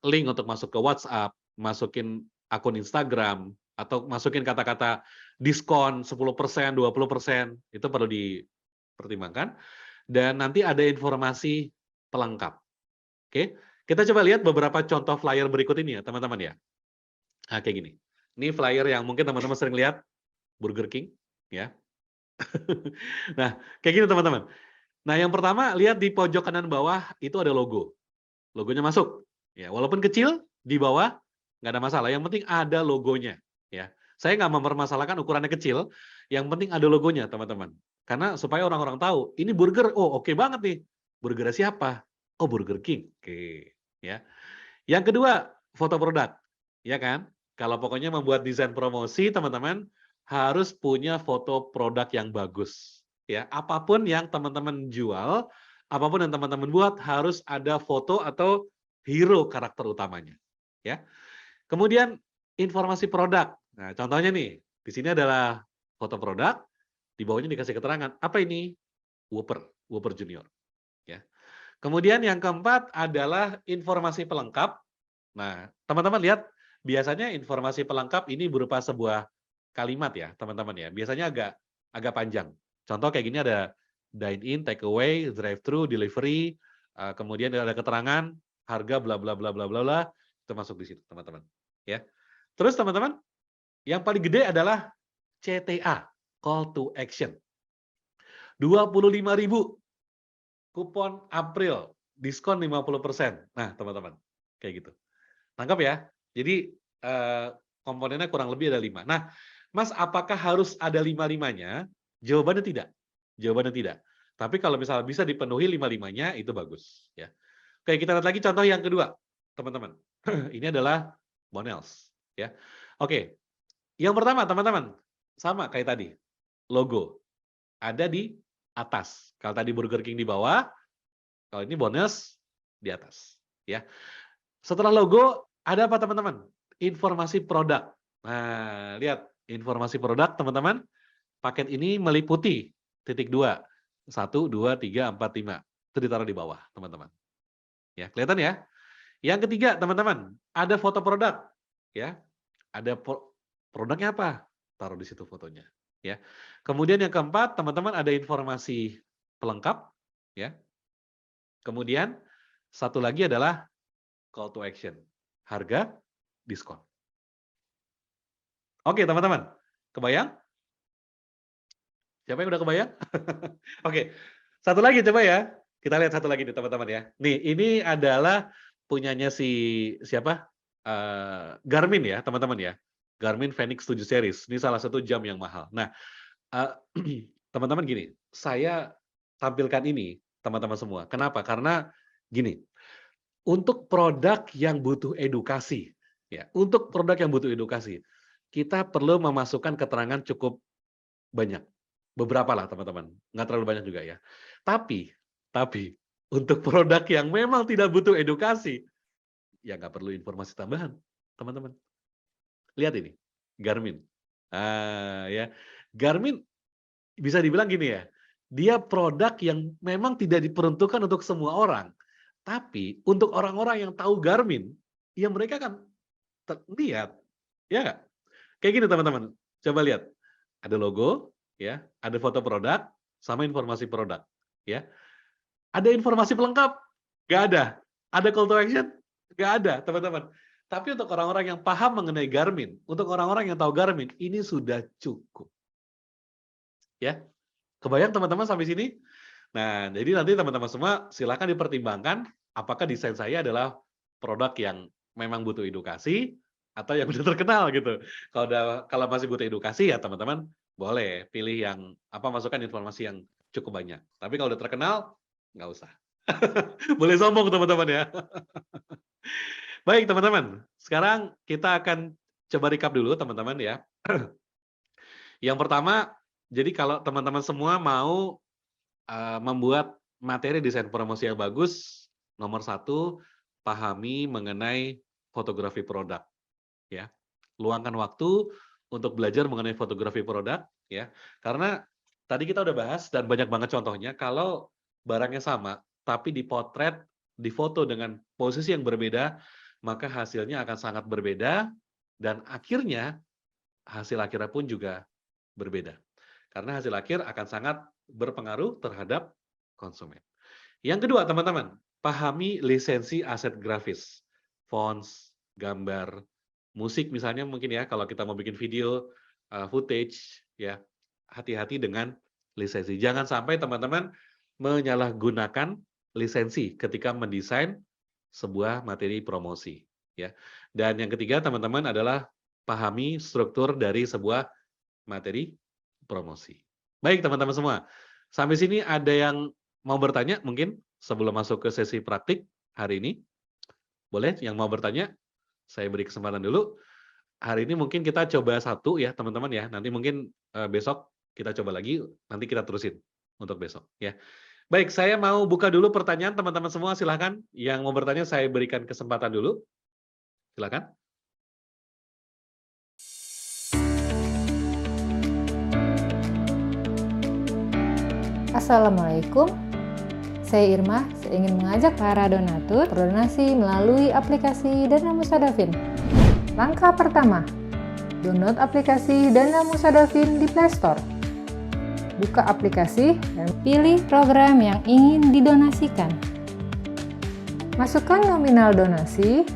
link untuk masuk ke WhatsApp, masukin akun Instagram, atau masukin kata-kata diskon 10%, 20%, itu perlu dipertimbangkan. Dan nanti ada informasi pelengkap. Oke, kita coba lihat beberapa contoh flyer berikut ini ya, teman-teman ya. Nah, kayak gini. Ini flyer yang mungkin teman-teman sering lihat, Burger King, ya. Nah, kayak gini teman-teman. Nah, yang pertama, lihat di pojok kanan bawah, itu ada logo. Logonya masuk. Ya, walaupun kecil, di bawah, nggak ada masalah. Yang penting ada logonya. Ya, saya nggak mempermasalahkan ukurannya kecil, yang penting ada logonya, teman-teman. Karena supaya orang-orang tahu, ini burger, oke banget nih. Burger siapa? Oh, Burger King. Oke, ya. Yang kedua, foto produk. Ya kan? Kalau pokoknya membuat desain promosi, teman-teman harus punya foto produk yang bagus. Ya, apapun yang teman-teman jual, apapun yang teman-teman buat harus ada foto atau hero karakter utamanya. Ya. Kemudian informasi produk. Nah, contohnya nih, di sini adalah foto produk, di bawahnya dikasih keterangan. Apa ini? Whopper Junior. Ya. Kemudian yang keempat adalah informasi pelengkap. Nah, teman-teman lihat, biasanya informasi pelengkap ini berupa sebuah kalimat ya, teman-teman ya. Biasanya agak panjang. Contoh kayak gini ada dine in, take away, drive thru, delivery, kemudian ada keterangan harga bla bla bla bla bla bla, itu masuk di situ, teman-teman. Ya. Terus teman-teman, yang paling gede adalah CTA, call to action. 25.000 kupon April, diskon 50%. Nah, teman-teman, kayak gitu. Tangkap ya? Jadi, komponennya kurang lebih ada 5. Nah, Mas, apakah harus ada 5-5-nya? Jawabannya tidak. Jawabannya tidak. Tapi kalau misalnya bisa dipenuhi 5-5-nya, itu bagus. Ya. Oke, kita lihat lagi contoh yang kedua, teman-teman. Ini adalah Bonels. Ya. Oke, yang pertama, teman-teman, sama kayak tadi. Logo. Ada di atas. Kalau tadi Burger King di bawah, kalau ini Bonels di atas. Ya. Setelah logo, ada apa teman-teman? Informasi produk. Nah, lihat. Informasi produk, teman-teman. Paket ini meliputi titik 2. 1, 2, 3, 4, 5. Itu ditaruh di bawah, teman-teman. Ya, kelihatan ya? Yang ketiga, teman-teman. Ada foto produk. Ya. Ada produknya apa? Taruh di situ fotonya. Ya. Kemudian yang keempat, teman-teman, ada informasi pelengkap. Ya. Kemudian, satu lagi adalah call to action. Harga, diskon. Oke, teman-teman. Kebayang? Siapa yang udah kebayang? Oke. Satu lagi coba ya. Kita lihat satu lagi nih, teman-teman ya. Nih, ini adalah punyanya siapa? Garmin ya, teman-teman ya. Garmin Fenix 7 series. Ini salah satu jam yang mahal. Nah, teman-teman gini, saya tampilkan ini, teman-teman semua. Kenapa? Karena gini, untuk produk yang butuh edukasi, ya, untuk produk yang butuh edukasi, kita perlu memasukkan keterangan cukup banyak. Beberapa lah, teman-teman. Nggak terlalu banyak juga ya. Tapi, untuk produk yang memang tidak butuh edukasi, ya nggak perlu informasi tambahan, teman-teman. Lihat ini, Garmin. Ya, Garmin bisa dibilang gini ya, dia produk yang memang tidak diperuntukkan untuk semua orang. Tapi untuk orang-orang yang tahu Garmin, ya mereka kan lihat, ya nggak? Kayak gini teman-teman, coba lihat. Ada logo, ya, ada foto produk, sama informasi produk. Ya. Ada informasi pelengkap? Nggak ada. Ada call to action? Nggak ada, teman-teman. Tapi untuk orang-orang yang paham mengenai Garmin, untuk orang-orang yang tahu Garmin, ini sudah cukup. Ya, kebayang teman-teman sampai sini? Nah, jadi nanti teman-teman semua silakan dipertimbangkan apakah desain saya adalah produk yang memang butuh edukasi atau yang udah terkenal gitu. Kalau masih butuh edukasi ya teman-teman boleh pilih yang masukkan informasi yang cukup banyak. Tapi kalau udah terkenal nggak usah. Boleh sombong teman-teman ya. Baik teman-teman, sekarang kita akan coba recap dulu teman-teman ya. Yang pertama, jadi kalau teman-teman semua mau membuat materi desain promosi yang bagus, nomor 1, pahami mengenai fotografi produk. Ya, luangkan waktu untuk belajar mengenai fotografi produk, ya. Karena tadi kita udah bahas dan banyak banget contohnya. Kalau barangnya sama, tapi dipotret, difoto dengan posisi yang berbeda, maka hasilnya akan sangat berbeda dan akhirnya hasil akhirnya pun juga berbeda. Karena hasil akhir akan sangat berpengaruh terhadap konsumen. Yang kedua, teman-teman, pahami lisensi aset grafis, fonts, gambar, musik misalnya mungkin ya, kalau kita mau bikin video, footage, ya, hati-hati dengan lisensi. Jangan sampai teman-teman menyalahgunakan lisensi ketika mendesain sebuah materi promosi. Ya. Dan yang ketiga, teman-teman, adalah pahami struktur dari sebuah materi promosi. Baik, teman-teman semua. Sampai sini ada yang mau bertanya mungkin sebelum masuk ke sesi praktik hari ini? Boleh yang mau bertanya? Saya beri kesempatan dulu. Hari ini mungkin kita coba satu ya teman-teman ya. Nanti mungkin besok kita coba lagi. Nanti kita terusin untuk besok ya. Baik, saya mau buka dulu pertanyaan teman-teman semua. Silakan. Yang mau bertanya saya berikan kesempatan dulu. Silakan. Assalamualaikum. Saya Irma, saya ingin mengajak para donatur berdonasi melalui aplikasi Dana Musadafin. Langkah pertama, download aplikasi Dana Musadafin di Play Store. Buka aplikasi dan pilih program yang ingin didonasikan. Masukkan nominal donasi,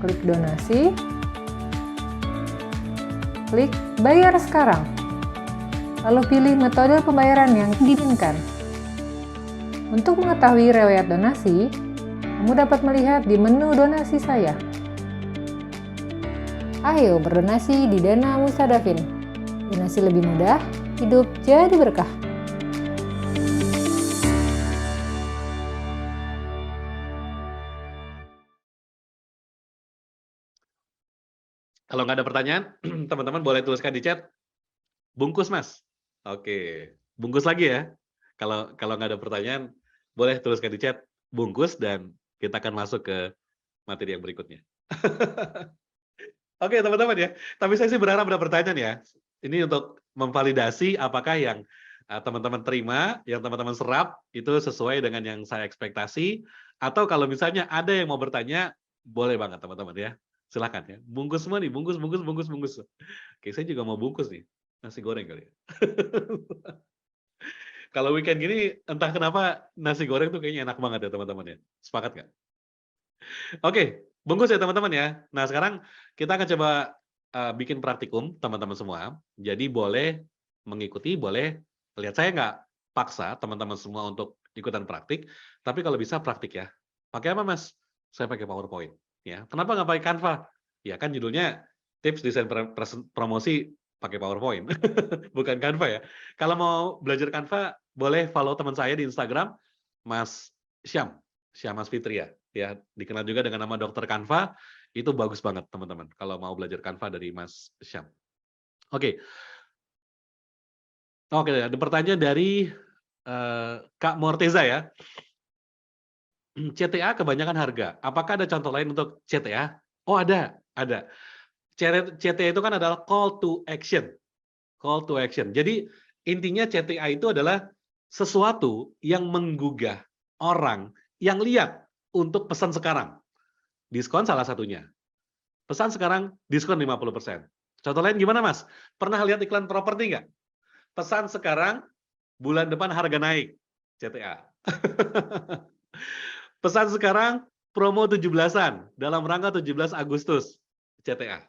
klik donasi, klik bayar sekarang. lalu pilih metode pembayaran yang diinginkan. Untuk mengetahui riwayat donasi, kamu dapat melihat di menu donasi saya. Ayo berdonasi di Dana Musadafin. Donasi lebih mudah, hidup jadi berkah. Kalau nggak ada pertanyaan, teman-teman boleh tuliskan di chat, bungkus mas. Oke, bungkus lagi ya. Kalau nggak ada pertanyaan, boleh tuliskan di chat, bungkus, dan kita akan masuk ke materi yang berikutnya. Oke teman-teman ya, tapi saya sih berharap ada pertanyaan ya. Ini untuk memvalidasi apakah yang teman-teman terima, yang teman-teman serap, itu sesuai dengan yang saya ekspektasi, atau kalau misalnya ada yang mau bertanya, boleh banget teman-teman ya. Silakan ya, bungkus semua nih, bungkus. Oke, saya juga mau bungkus nih, nasi goreng kali ya. Kalau weekend gini, entah kenapa nasi goreng tuh kayaknya enak banget ya teman-teman ya. Sepakat nggak? Oke, bungkus ya teman-teman ya. Nah sekarang kita akan coba bikin praktikum teman-teman semua. Jadi boleh mengikuti, boleh lihat, saya nggak paksa teman-teman semua untuk ikutan praktik, tapi kalau bisa praktik ya. Pakai apa mas? Saya pakai PowerPoint. Ya, kenapa nggak pakai Canva? Ya kan judulnya tips desain promosi pakai PowerPoint, bukan Canva ya. Kalau mau belajar Canva, boleh follow teman saya di Instagram, Mas Syam Fitria. Ya, dikenal juga dengan nama Dokter Canva, itu bagus banget teman-teman. Kalau mau belajar Canva dari Mas Syam. Oke, ada pertanyaan dari Kak Morteza ya. CTA kebanyakan harga. Apakah ada contoh lain untuk CTA? Oh ada. CTA itu kan adalah call to action. Call to action. Jadi intinya CTA itu adalah sesuatu yang menggugah orang yang lihat untuk pesan sekarang. Diskon salah satunya. Pesan sekarang, diskon 50%. Contoh lain gimana mas? Pernah lihat iklan properti nggak? Pesan sekarang, bulan depan harga naik. CTA. Pesan sekarang, promo 17-an dalam rangka 17 Agustus. CTA.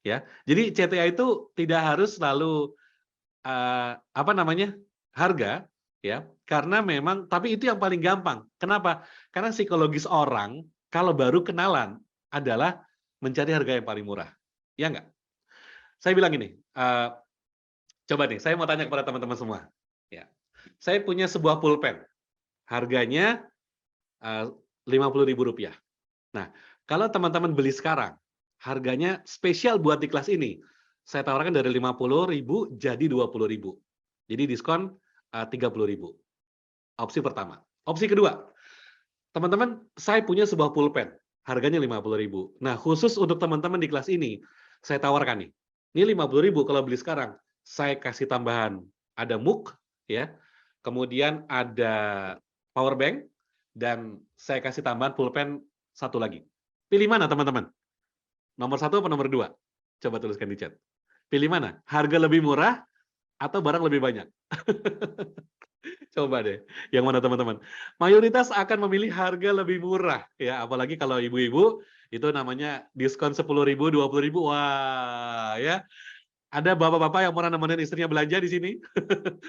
Ya, jadi CTA itu tidak harus selalu harga, ya, karena memang, tapi itu yang paling gampang. Kenapa? Karena psikologis orang kalau baru kenalan adalah mencari harga yang paling murah, ya nggak? Saya bilang gini, coba nih, saya mau tanya kepada teman-teman semua. Ya, saya punya sebuah pulpen, harganya Rp50.000. Nah, kalau teman-teman beli sekarang, harganya spesial buat di kelas ini, saya tawarkan dari Rp50.000 jadi Rp20.000. Jadi diskon Rp30.000. Opsi pertama. Opsi kedua, teman-teman, saya punya sebuah pulpen, harganya Rp50.000. Nah, khusus untuk teman-teman di kelas ini, saya tawarkan nih. Ini Rp50.000 kalau beli sekarang, saya kasih tambahan, ada MOOC, ya, kemudian ada power bank, dan saya kasih tambahan pulpen satu lagi. Pilih mana teman-teman? Nomor 1 atau nomor 2? Coba tuliskan di chat. Pilih mana? Harga lebih murah atau barang lebih banyak? Coba deh, yang mana teman-teman? Mayoritas akan memilih harga lebih murah, ya. Apalagi kalau ibu-ibu, itu namanya diskon 10.000, 20.000. Wah, ya. Ada bapak-bapak yang pernah nemenin istrinya belanja di sini,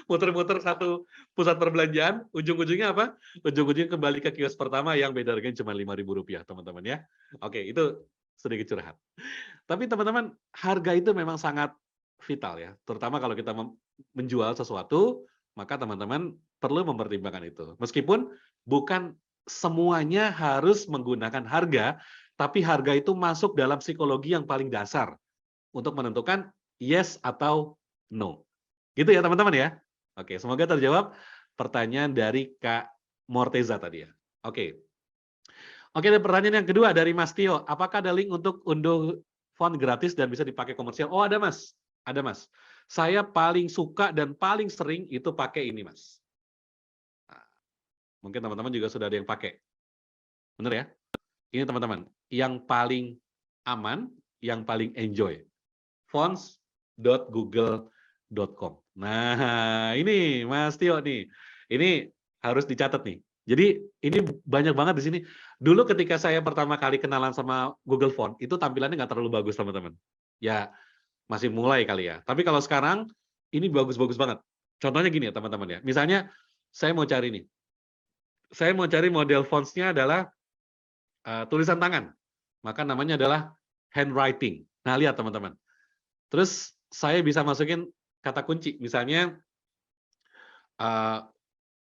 muter-muter satu pusat perbelanjaan, ujung-ujungnya apa? Ujung-ujungnya kembali ke kios pertama yang beda harganya cuma Rp5.000, teman-teman ya. Oke, itu sedikit curhat. Tapi teman-teman, harga itu memang sangat vital ya, terutama kalau kita menjual sesuatu, maka teman-teman perlu mempertimbangkan itu. Meskipun bukan semuanya harus menggunakan harga, tapi harga itu masuk dalam psikologi yang paling dasar untuk menentukan yes atau no. Gitu ya teman-teman ya. Oke, semoga terjawab pertanyaan dari Kak Morteza tadi ya. Oke. Oke, dan pertanyaan yang kedua dari Mas Tio. Apakah ada link untuk unduh font gratis dan bisa dipakai komersial? Oh, ada Mas. Ada Mas. Saya paling suka dan paling sering itu pakai ini Mas. Nah, mungkin teman-teman juga sudah ada yang pakai. Bener ya? Ini teman-teman, yang paling aman, yang paling enjoy. fonts.google.com. Nah, ini Mas Tio nih. Ini harus dicatat nih. Jadi ini banyak banget di sini. Dulu ketika saya pertama kali kenalan sama Google Font, itu tampilannya nggak terlalu bagus teman-teman. Ya masih mulai kali ya. Tapi kalau sekarang ini bagus-bagus banget. Contohnya gini ya teman-teman ya. Misalnya saya mau cari nih. Saya mau cari model fontsnya adalah tulisan tangan. Maka namanya adalah handwriting. Nah, lihat teman-teman. Terus saya bisa masukin kata kunci. Misalnya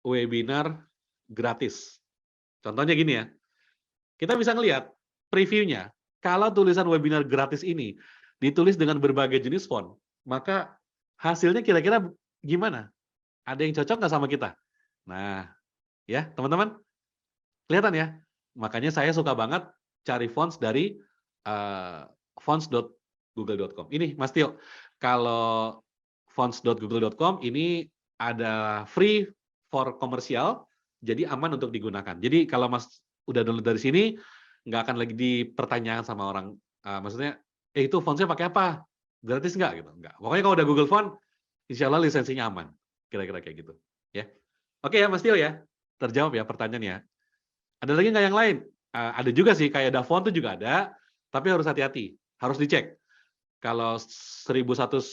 webinar gratis. Contohnya gini ya. Kita bisa ngelihat previewnya. Kalau tulisan webinar gratis ini ditulis dengan berbagai jenis font, maka hasilnya kira-kira gimana? Ada yang cocok nggak sama kita? Nah, ya teman-teman, kelihatan ya? Makanya saya suka banget cari fonts dari fonts.google.com. Ini Mas Tio, kalau fonts.google.com ini ada free for komersial, jadi aman untuk digunakan. Jadi kalau Mas udah download dari sini, nggak akan lagi dipertanyakan sama orang, maksudnya, itu fontsnya pakai apa? Gratis nggak? Gitu. Nggak. Pokoknya kalau udah Google Font, insya Allah lisensinya aman. Kira-kira kayak gitu. Ya. Oke ya Mas Tio ya, terjawab ya pertanyaannya. Ada lagi nggak yang lain? Ada juga sih, kayak Dafont itu juga ada, tapi harus hati-hati, harus dicek. Kalau 1001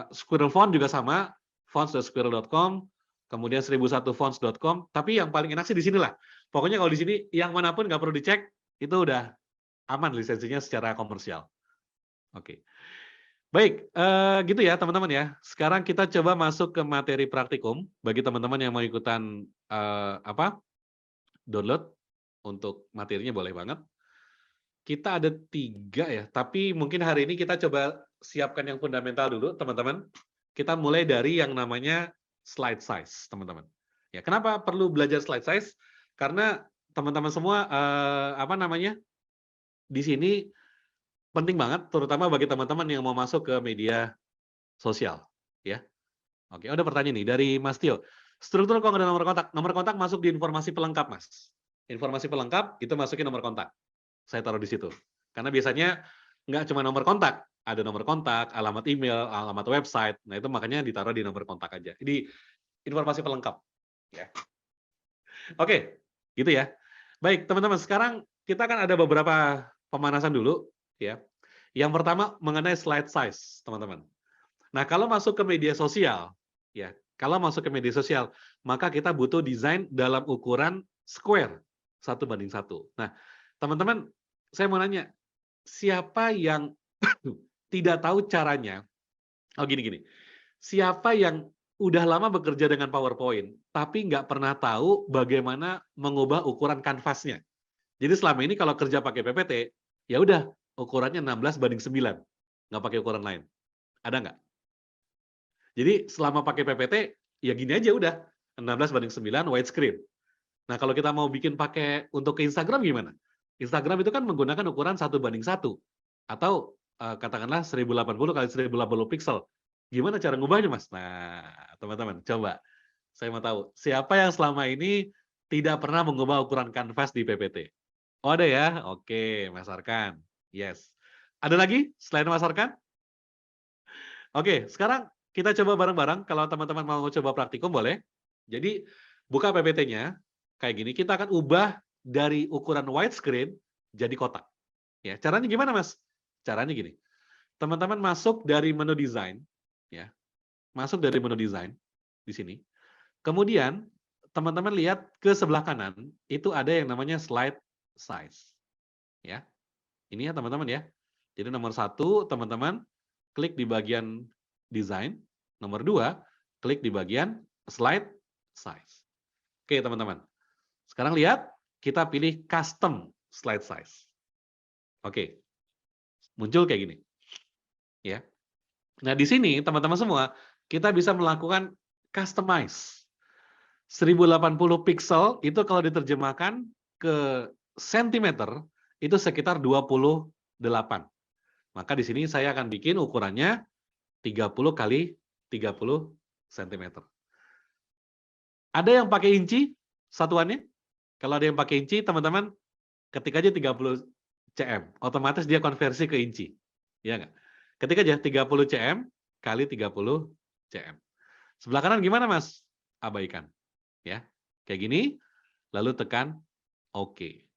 Squirrel Font juga sama, fonts.squirrel.com, kemudian 1001fonts.com, tapi yang paling enak sih di sinilah. Pokoknya kalau di sini, yang manapun nggak perlu dicek, itu udah aman lisensinya secara komersial. Oke. Baik, gitu ya teman-teman ya. Sekarang kita coba masuk ke materi praktikum, bagi teman-teman yang mau ikutan download, untuk materinya boleh banget. Kita ada 3 ya, tapi mungkin hari ini kita coba siapkan yang fundamental dulu, teman-teman. Kita mulai dari yang namanya slide size, teman-teman. Ya, kenapa perlu belajar slide size? Karena teman-teman semua, di sini penting banget, terutama bagi teman-teman yang mau masuk ke media sosial, ya. Oke, ada pertanyaan nih dari Mas Tio. Struktur kok nggak ada nomor kontak? Nomor kontak masuk di informasi pelengkap, Mas. Informasi pelengkap itu masukin nomor kontak. Saya taruh di situ. Karena biasanya nggak cuma nomor kontak, ada nomor kontak, alamat email, alamat website. Nah, itu makanya ditaruh di nomor kontak aja. Di informasi pelengkap. Ya. Oke, gitu ya. Baik, teman-teman, sekarang kita akan ada beberapa pemanasan dulu. Ya. Yang pertama mengenai slide size, teman-teman. Nah, kalau masuk ke media sosial, ya, kalau masuk ke media sosial, maka kita butuh desain dalam ukuran square, 1:1. Nah, teman-teman, saya mau nanya, siapa yang tidak tahu caranya? Oh, gini-gini. Siapa yang udah lama bekerja dengan PowerPoint, tapi nggak pernah tahu bagaimana mengubah ukuran kanvasnya? Jadi selama ini kalau kerja pakai PPT, ya udah ukurannya 16:9, nggak pakai ukuran lain. Ada nggak? Jadi selama pakai PPT, ya gini aja udah, 16:9 widescreen. Nah, kalau kita mau bikin pakai untuk ke Instagram gimana? Instagram itu kan menggunakan ukuran 1:1 atau katakanlah 1080 kali 1080 pixel. Gimana cara ngubahnya, Mas? Nah, teman-teman, coba. Saya mau tahu, siapa yang selama ini tidak pernah mengubah ukuran kanvas di PPT? Oh, ada ya? Oke, Mas Arkan. Yes. Ada lagi selain Mas Arkan? Oke, sekarang kita coba bareng-bareng. Kalau teman-teman mau coba praktikum, boleh. Jadi, buka PPT-nya, kayak gini. Kita akan ubah dari ukuran widescreen jadi kotak. Ya, caranya gimana, Mas? Caranya gini. Teman-teman masuk dari menu desain, ya. Masuk dari menu desain di sini. Kemudian, teman-teman lihat ke sebelah kanan, itu ada yang namanya slide size. Ya. Ini ya, teman-teman ya. Jadi nomor 1, teman-teman klik di bagian desain. Nomor 2, klik di bagian slide size. Oke, teman-teman. Sekarang lihat, kita pilih custom slide size. Oke. Muncul kayak gini. Ya. Nah, di sini teman-teman semua, kita bisa melakukan customize. 1080 pixel itu kalau diterjemahkan ke sentimeter, itu sekitar 28. Maka di sini saya akan bikin ukurannya 30 kali 30 cm. Ada yang pakai inci satuannya? Kalau ada yang pakai inci, teman-teman ketik aja 30 cm. Otomatis dia konversi ke inci. Ya nggak? Ketik aja 30 cm kali 30 cm. Sebelah kanan gimana, Mas? Abaikan. Ya. Kayak gini, lalu tekan OK.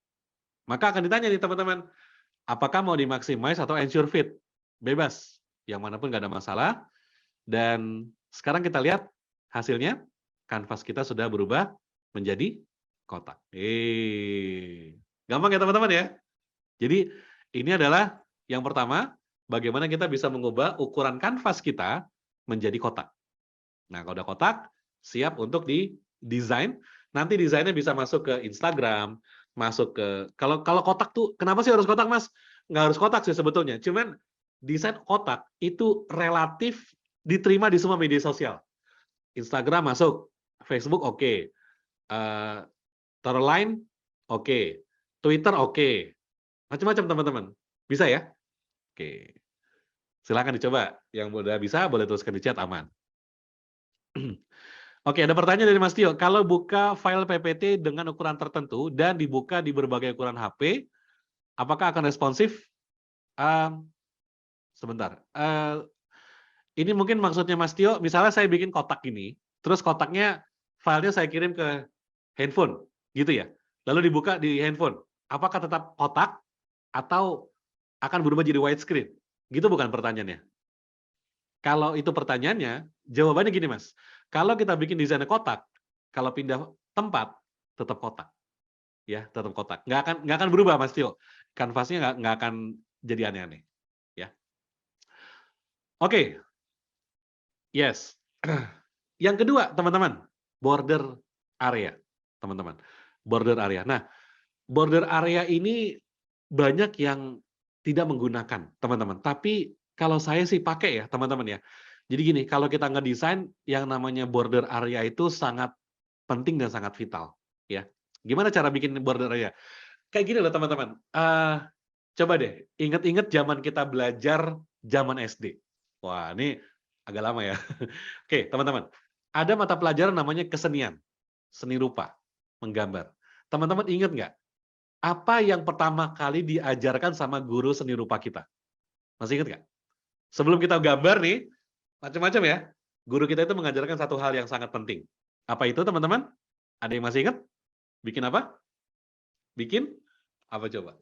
Maka akan ditanya nih teman-teman, apakah mau di-maximize atau ensure fit? Bebas. Yang manapun nggak ada masalah. Dan Sekarang kita lihat hasilnya, kanvas kita sudah berubah menjadi kotak. Gampang ya teman-teman ya? Jadi ini adalah yang pertama, bagaimana kita bisa mengubah ukuran kanvas kita menjadi kotak. Nah, kalau udah kotak, siap untuk di-desain. Nanti desainnya bisa masuk ke Instagram, masuk ke... Kalau kotak tuh, kenapa sih harus kotak, Mas? Nggak harus kotak sih sebetulnya. Cuman desain kotak itu relatif diterima di semua media sosial. Instagram masuk, Facebook oke. Taruh Line oke. Twitter oke. Macam-macam teman-teman. Bisa ya? Oke. Silakan dicoba. Yang udah bisa, boleh tuliskan di chat, aman. Oke, ada pertanyaan dari Mas Tio. Kalau buka file PPT dengan ukuran tertentu dan dibuka di berbagai ukuran HP, apakah akan responsif? Sebentar. Ini mungkin maksudnya Mas Tio, misalnya saya bikin kotak ini, terus kotaknya, filenya saya kirim ke handphone, gitu ya. Lalu dibuka di handphone. Apakah tetap kotak atau akan berubah jadi widescreen? Gitu bukan pertanyaannya. Kalau itu pertanyaannya, jawabannya gini Mas. Kalau kita bikin desainnya kotak, kalau pindah tempat, tetap kotak. Ya, tetap kotak. Nggak akan berubah Mas Tio. Kanvasnya nggak akan jadi aneh-aneh. Ya. Oke. Yes. Yang kedua, teman-teman, border area, teman-teman. Border area. Nah, border area ini banyak yang tidak menggunakan, teman-teman. Tapi kalau saya sih pakai ya, teman-teman ya. Jadi gini, kalau kita ngedesain yang namanya border area itu sangat penting dan sangat vital, ya. Gimana cara bikin border area? Kayak gini loh, teman-teman. Coba deh, inget-inget zaman kita belajar zaman SD. Wah, ini agak lama ya. Oke, teman-teman. Ada mata pelajaran namanya kesenian, seni rupa, menggambar. Teman-teman ingat nggak? Apa yang pertama kali diajarkan sama guru seni rupa kita? Masih ingat nggak? Sebelum kita gambar nih, macam-macam ya. Guru kita itu mengajarkan satu hal yang sangat penting. Apa itu, teman-teman? Ada yang masih ingat? Bikin apa? Bikin apa coba?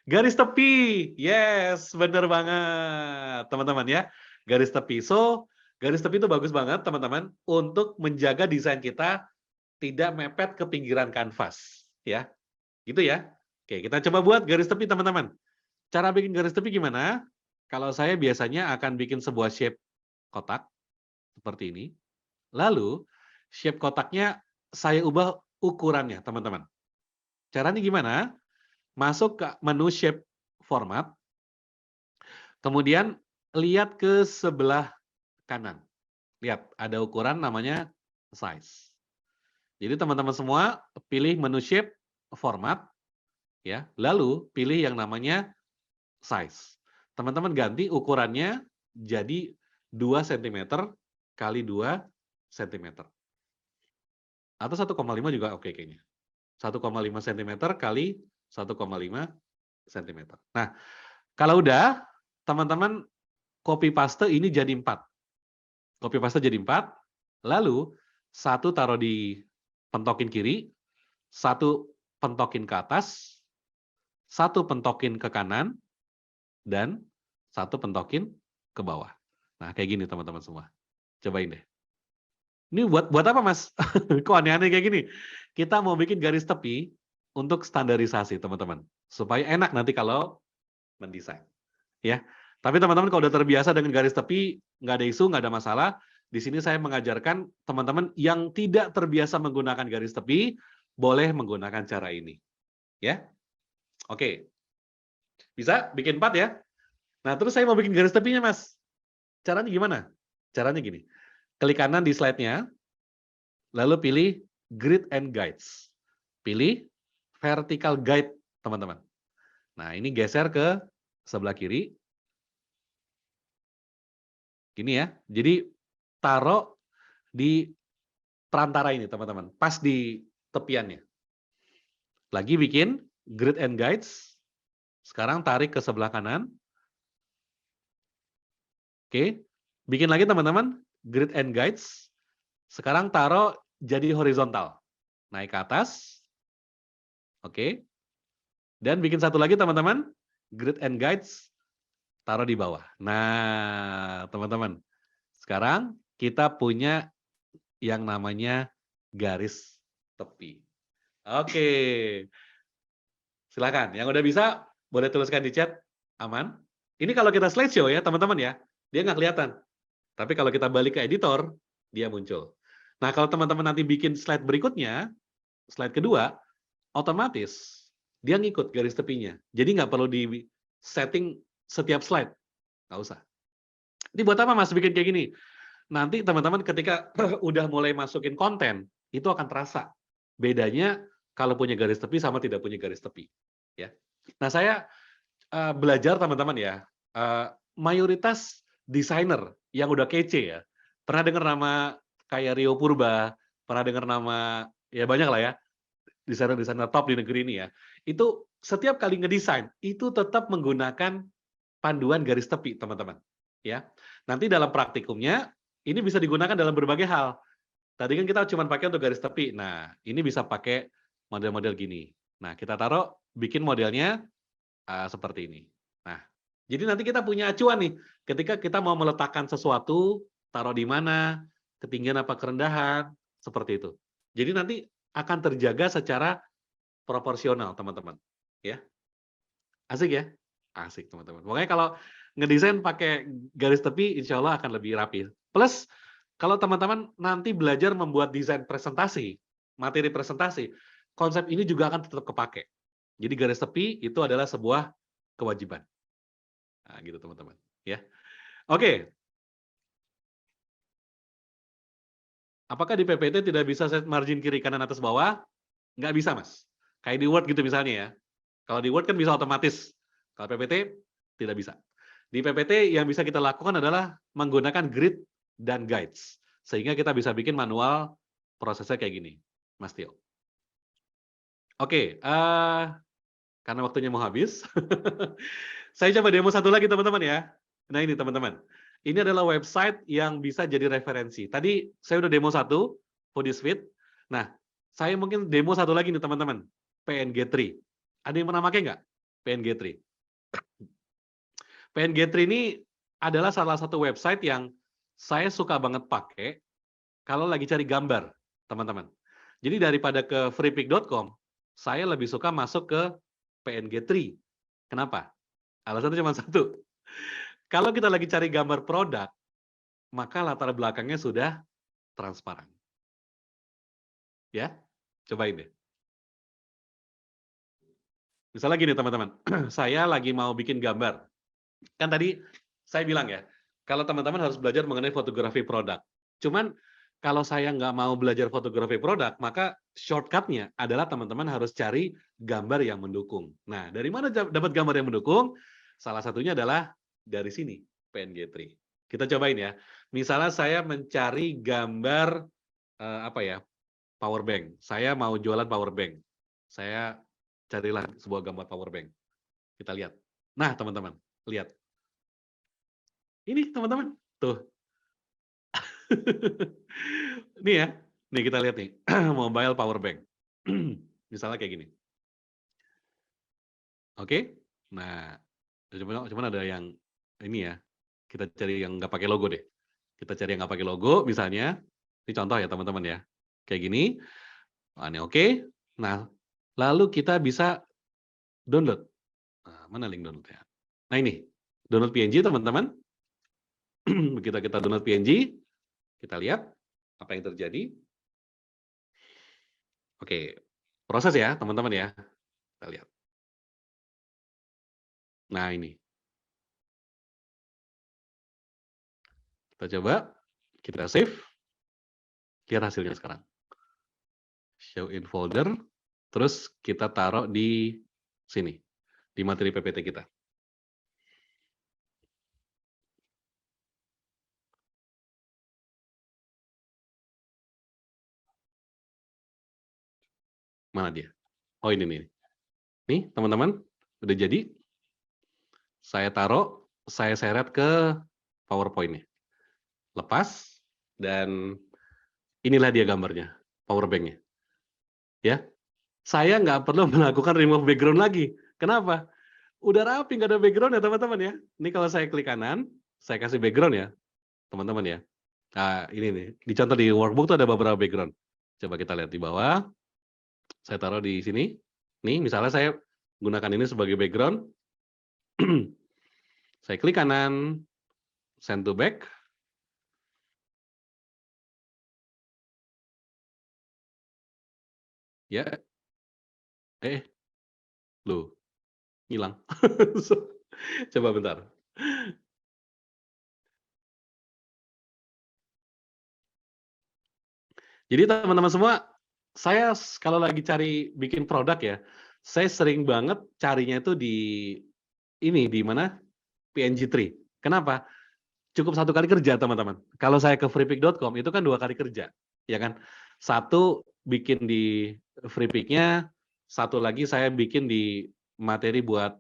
Garis tepi. Yes, bener banget, teman-teman ya. Garis tepi. So, garis tepi itu bagus banget, teman-teman, untuk menjaga desain kita tidak mepet ke pinggiran kanvas, ya. Gitu ya. Oke, kita coba buat garis tepi, teman-teman. Cara bikin garis tepi gimana? Kalau saya biasanya akan bikin sebuah shape kotak seperti ini. Lalu, shape kotaknya saya ubah ukurannya, teman-teman. Caranya gimana? Masuk ke menu shape format. Kemudian lihat ke sebelah kanan. Lihat, ada ukuran namanya size. Jadi teman-teman semua pilih menu shape format, ya. Lalu pilih yang namanya size. Teman-teman ganti ukurannya jadi 2 cm kali 2 cm. Atau 1,5 juga oke kayaknya. 1,5 cm kali 1,5 cm. Nah, kalau udah, teman-teman copy paste ini jadi 4. Copy paste jadi 4, lalu 1 taruh di pentokin kiri, 1 pentokin ke atas, 1 pentokin ke kanan, dan 1 pentokin ke bawah. Nah, kayak gini teman-teman semua. Cobain deh. Ini buat apa, Mas? Kok aneh-aneh kayak gini? Kita mau bikin garis tepi untuk standarisasi, teman-teman. Supaya enak nanti kalau mendesain. Ya. Tapi teman-teman kalau udah terbiasa dengan garis tepi, nggak ada isu, nggak ada masalah. Di sini saya mengajarkan teman-teman yang tidak terbiasa menggunakan garis tepi, boleh menggunakan cara ini. Ya. Oke. Bisa bikin 4 ya. Nah, terus saya mau bikin garis tepinya, Mas. Caranya gimana? Caranya gini. Klik kanan di slide-nya, lalu pilih Grid and Guides. Pilih Vertical Guide, teman-teman. Nah, ini geser ke sebelah kiri. Gini ya. Jadi, taruh di perantara ini, teman-teman. Pas di tepiannya. Lagi bikin Grid and Guides. Sekarang tarik ke sebelah kanan. Oke. Bikin lagi, teman-teman. Grid and Guides. Sekarang taruh jadi horizontal. Naik ke atas. Oke. Dan bikin satu lagi, teman-teman. Grid and Guides. Taruh di bawah. Nah, teman-teman. Sekarang kita punya yang namanya garis tepi. Oke, silakan. Yang udah bisa, boleh tuliskan di chat. Aman? Ini kalau kita slideshow ya, teman-teman ya, dia nggak kelihatan. Tapi kalau kita balik ke editor, dia muncul. Nah, kalau teman-teman nanti bikin slide berikutnya, slide kedua, otomatis dia ngikut garis tepinya. Jadi nggak perlu di setting setiap slide. Nggak usah. Ini buat apa Mas bikin kayak gini? Nanti teman-teman ketika udah mulai masukin konten, itu akan terasa. Bedanya kalau punya garis tepi sama tidak punya garis tepi. Ya. Nah, saya belajar teman-teman ya, mayoritas desainer yang udah kece ya, pernah dengar nama kayak Rio Purba, pernah dengar nama, ya banyak lah ya, desainer-desainer top di negeri ini ya, itu setiap kali ngedesain, itu tetap menggunakan panduan garis tepi, teman-teman. Ya, nanti dalam praktikumnya, ini bisa digunakan dalam berbagai hal. Tadi kan kita cuma pakai untuk garis tepi, nah ini bisa pakai model-model gini. Nah, kita taruh, bikin modelnya, seperti ini. Nah, jadi nanti kita punya acuan nih, ketika kita mau meletakkan sesuatu, taruh di mana, ketinggian apa kerendahan, seperti itu. Jadi nanti akan terjaga secara proporsional, teman-teman. Ya, asik ya? Asik, teman-teman. Makanya kalau ngedesain pakai garis tepi, insya Allah akan lebih rapi. Plus, kalau teman-teman nanti belajar membuat desain presentasi, materi presentasi, konsep ini juga akan tetap kepake. Jadi garis tepi itu adalah sebuah kewajiban. Nah, gitu teman-teman. Ya, oke. Apakah di PPT tidak bisa set margin kiri kanan atas bawah? Nggak bisa, Mas. Kayak di Word gitu misalnya ya. Kalau di Word kan bisa otomatis. Kalau PPT tidak bisa. Di PPT yang bisa kita lakukan adalah menggunakan grid dan guides. Sehingga kita bisa bikin manual prosesnya kayak gini, Mas Tio. Oke, karena waktunya mau habis, saya coba demo satu lagi teman-teman ya. Nah ini teman-teman, ini adalah website yang bisa jadi referensi. Tadi saya udah demo satu, Hoodiesfit. Nah, saya mungkin demo satu lagi nih teman-teman, PNG3. Ada yang pernah pakai nggak PNG3? PNG3 ini adalah salah satu website yang saya suka banget pakai kalau lagi cari gambar, teman-teman. Jadi daripada ke freepik.com, saya lebih suka masuk ke PNG3. Kenapa? Alasannya cuma satu. Kalau kita lagi cari gambar produk, maka latar belakangnya sudah transparan. Ya, cobain deh. Misalnya gini teman-teman, saya lagi mau bikin gambar. Kan tadi saya bilang ya, kalau teman-teman harus belajar mengenai fotografi produk. Cuman kalau saya nggak mau belajar fotografi produk, maka shortcut-nya adalah teman-teman harus cari gambar yang mendukung. Nah, dari mana dapat gambar yang mendukung? Salah satunya adalah dari sini, PNG3. Kita cobain ya. Misalnya saya mencari gambar apa ya, power bank. Saya mau jualan power bank. Saya carilah sebuah gambar power bank. Kita lihat. Nah, teman-teman, lihat. Ini teman-teman, tuh. Nih ya, nih kita lihat nih, mobile power bank. Misalnya kayak gini. Oke, nah, cuman ada yang ini ya, kita cari yang nggak pakai logo deh. Kita cari yang nggak pakai logo, misalnya, ini contoh ya teman-teman ya, kayak gini. Nah, ini oke. Nah, lalu kita bisa download. Nah, mana link downloadnya? Nah ini, download PNG teman-teman. kita download PNG, kita lihat apa yang terjadi. Oke, proses ya teman-teman ya. Kita lihat. Nah ini. Kita coba, kita save. Lihat hasilnya sekarang. Show in folder. Terus kita taruh di sini. Di materi PPT kita. Mana dia? Oh ini nih. Nih teman-teman, udah jadi. Saya taruh, saya seret ke PowerPoint-nya. Lepas, dan inilah dia gambarnya, power bank-nya. Ya, saya nggak perlu melakukan remove background lagi. Kenapa? Udah rapi, nggak ada background ya teman-teman ya. Ini kalau saya klik kanan, saya kasih background ya, teman-teman ya. Nah, ini nih, di contoh di workbook tuh ada beberapa background. Coba kita lihat di bawah. Saya taruh di sini. Nih, misalnya saya gunakan ini sebagai background. Saya klik kanan, send to back. Ya, loh, hilang. Coba bentar. Jadi teman-teman semua, saya kalau lagi cari bikin produk ya, saya sering banget carinya itu di mana? PNG3. Kenapa? Cukup 1 kali kerja teman-teman. Kalau saya ke freepik.com itu kan 2 kali kerja, ya kan? 1 bikin di freepik-nya, 1 lagi saya bikin di materi buat,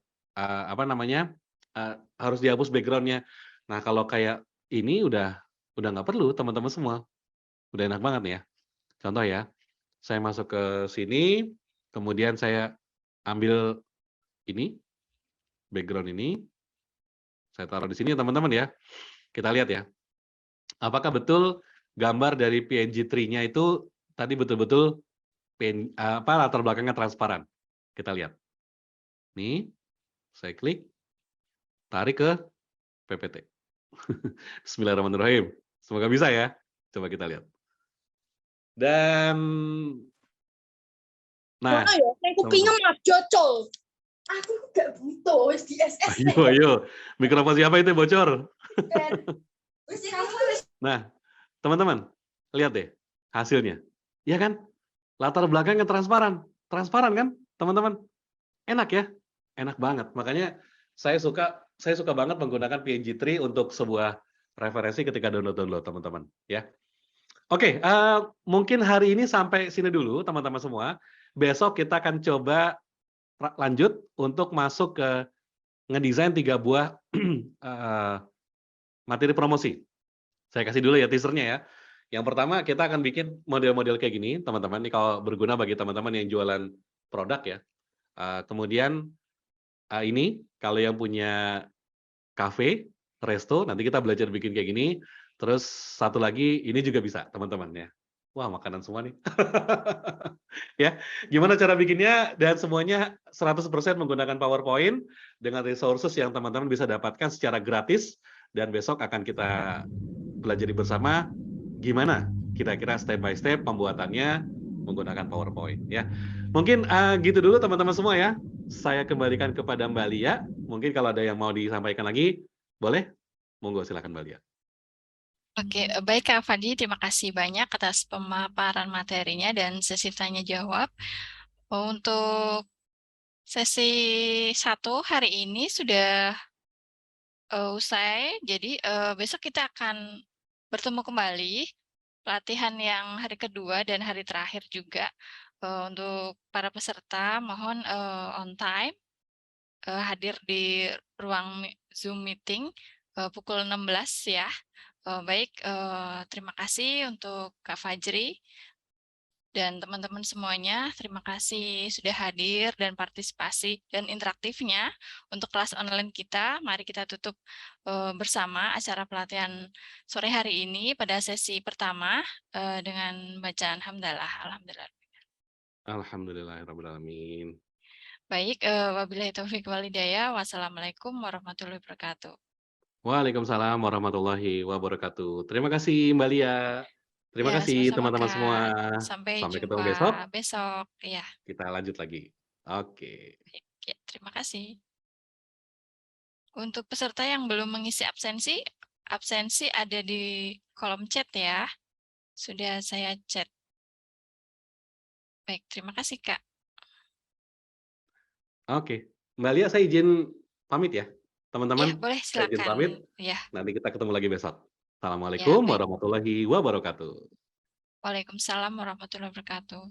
harus dihapus background-nya. Nah, kalau kayak ini udah nggak perlu teman-teman semua, udah enak banget nih ya. Contoh ya, saya masuk ke sini, kemudian saya ambil ini, background ini, saya taruh di sini ya teman-teman ya. Kita lihat ya, apakah betul gambar dari PNG3-nya itu tadi betul-betul latar belakangnya transparan. Kita lihat. Nih, saya klik, tarik ke PPT. Bismillahirrahmanirrahim. Semoga bisa ya. Coba kita lihat. Dan nah, Mana ya, yang kupingnya mah jocol. Aku gak butuh wis di SS. ayo, mikrofon siapa itu bocor? Nah, teman-teman, lihat deh hasilnya. Ya kan? Latar belakangnya transparan. Transparan kan, teman-teman? Enak ya? Enak banget. Makanya saya suka banget menggunakan PNG3 untuk sebuah referensi ketika download, teman-teman, ya. Oke, mungkin hari ini sampai sini dulu, teman-teman semua. Besok kita akan coba lanjut untuk masuk ke ngedesain 3 buah materi promosi. Saya kasih dulu ya teasernya ya. Yang pertama kita akan bikin model-model kayak gini, teman-teman. Ini kalau berguna bagi teman-teman yang jualan produk ya. Kemudian ini kalau yang punya cafe, resto, nanti kita belajar bikin kayak gini. Terus satu lagi ini juga bisa, teman-teman ya. Wah, makanan semua nih. Ya, gimana cara bikinnya dan semuanya 100% menggunakan PowerPoint dengan resources yang teman-teman bisa dapatkan secara gratis dan besok akan kita pelajari bersama gimana kira-kira step by step pembuatannya menggunakan PowerPoint ya. Mungkin gitu dulu teman-teman semua ya. Saya kembalikan kepada Mbak Lia. Mungkin kalau ada yang mau disampaikan lagi, boleh? Monggo silakan Mbak Lia. Oke, baik Kak Fadi, terima kasih banyak atas pemaparan materinya dan sesi tanya jawab. Untuk sesi 1 hari ini sudah usai, jadi besok kita akan bertemu kembali, pelatihan yang hari kedua dan hari terakhir juga. Untuk para peserta mohon on time, hadir di ruang Zoom meeting pukul 16 ya. Baik, terima kasih untuk Kak Fajri dan teman-teman semuanya. Terima kasih sudah hadir dan partisipasi dan interaktifnya untuk kelas online kita. Mari kita tutup bersama acara pelatihan sore hari ini pada sesi pertama dengan bacaan hamdalah. Alhamdulillah. Alhamdulillahirrahmanirrahim. Baik, wabillahi taufiq wal hidayah. Wassalamualaikum warahmatullahi wabarakatuh. Waalaikumsalam warahmatullahi wabarakatuh. Terima kasih Mbak Lia. Terima Ya, kasih sama-sama teman-teman semua. Kak. Sampai Sampai ketemu jumpa besok. besok. Ya, Kita lanjut lagi. Oke. ya, terima kasih. Untuk peserta yang belum mengisi absensi, absensi ada di kolom chat ya. Sudah saya chat. Baik, terima kasih Kak. Oke. Mbak Lia, saya izin pamit ya. Ya, Teman-teman, boleh saya izin pamit. silakan. Ya, Nanti kita ketemu lagi besok. ya, Assalamualaikum baik. warahmatullahi wabarakatuh. Waalaikumsalam warahmatullahi wabarakatuh.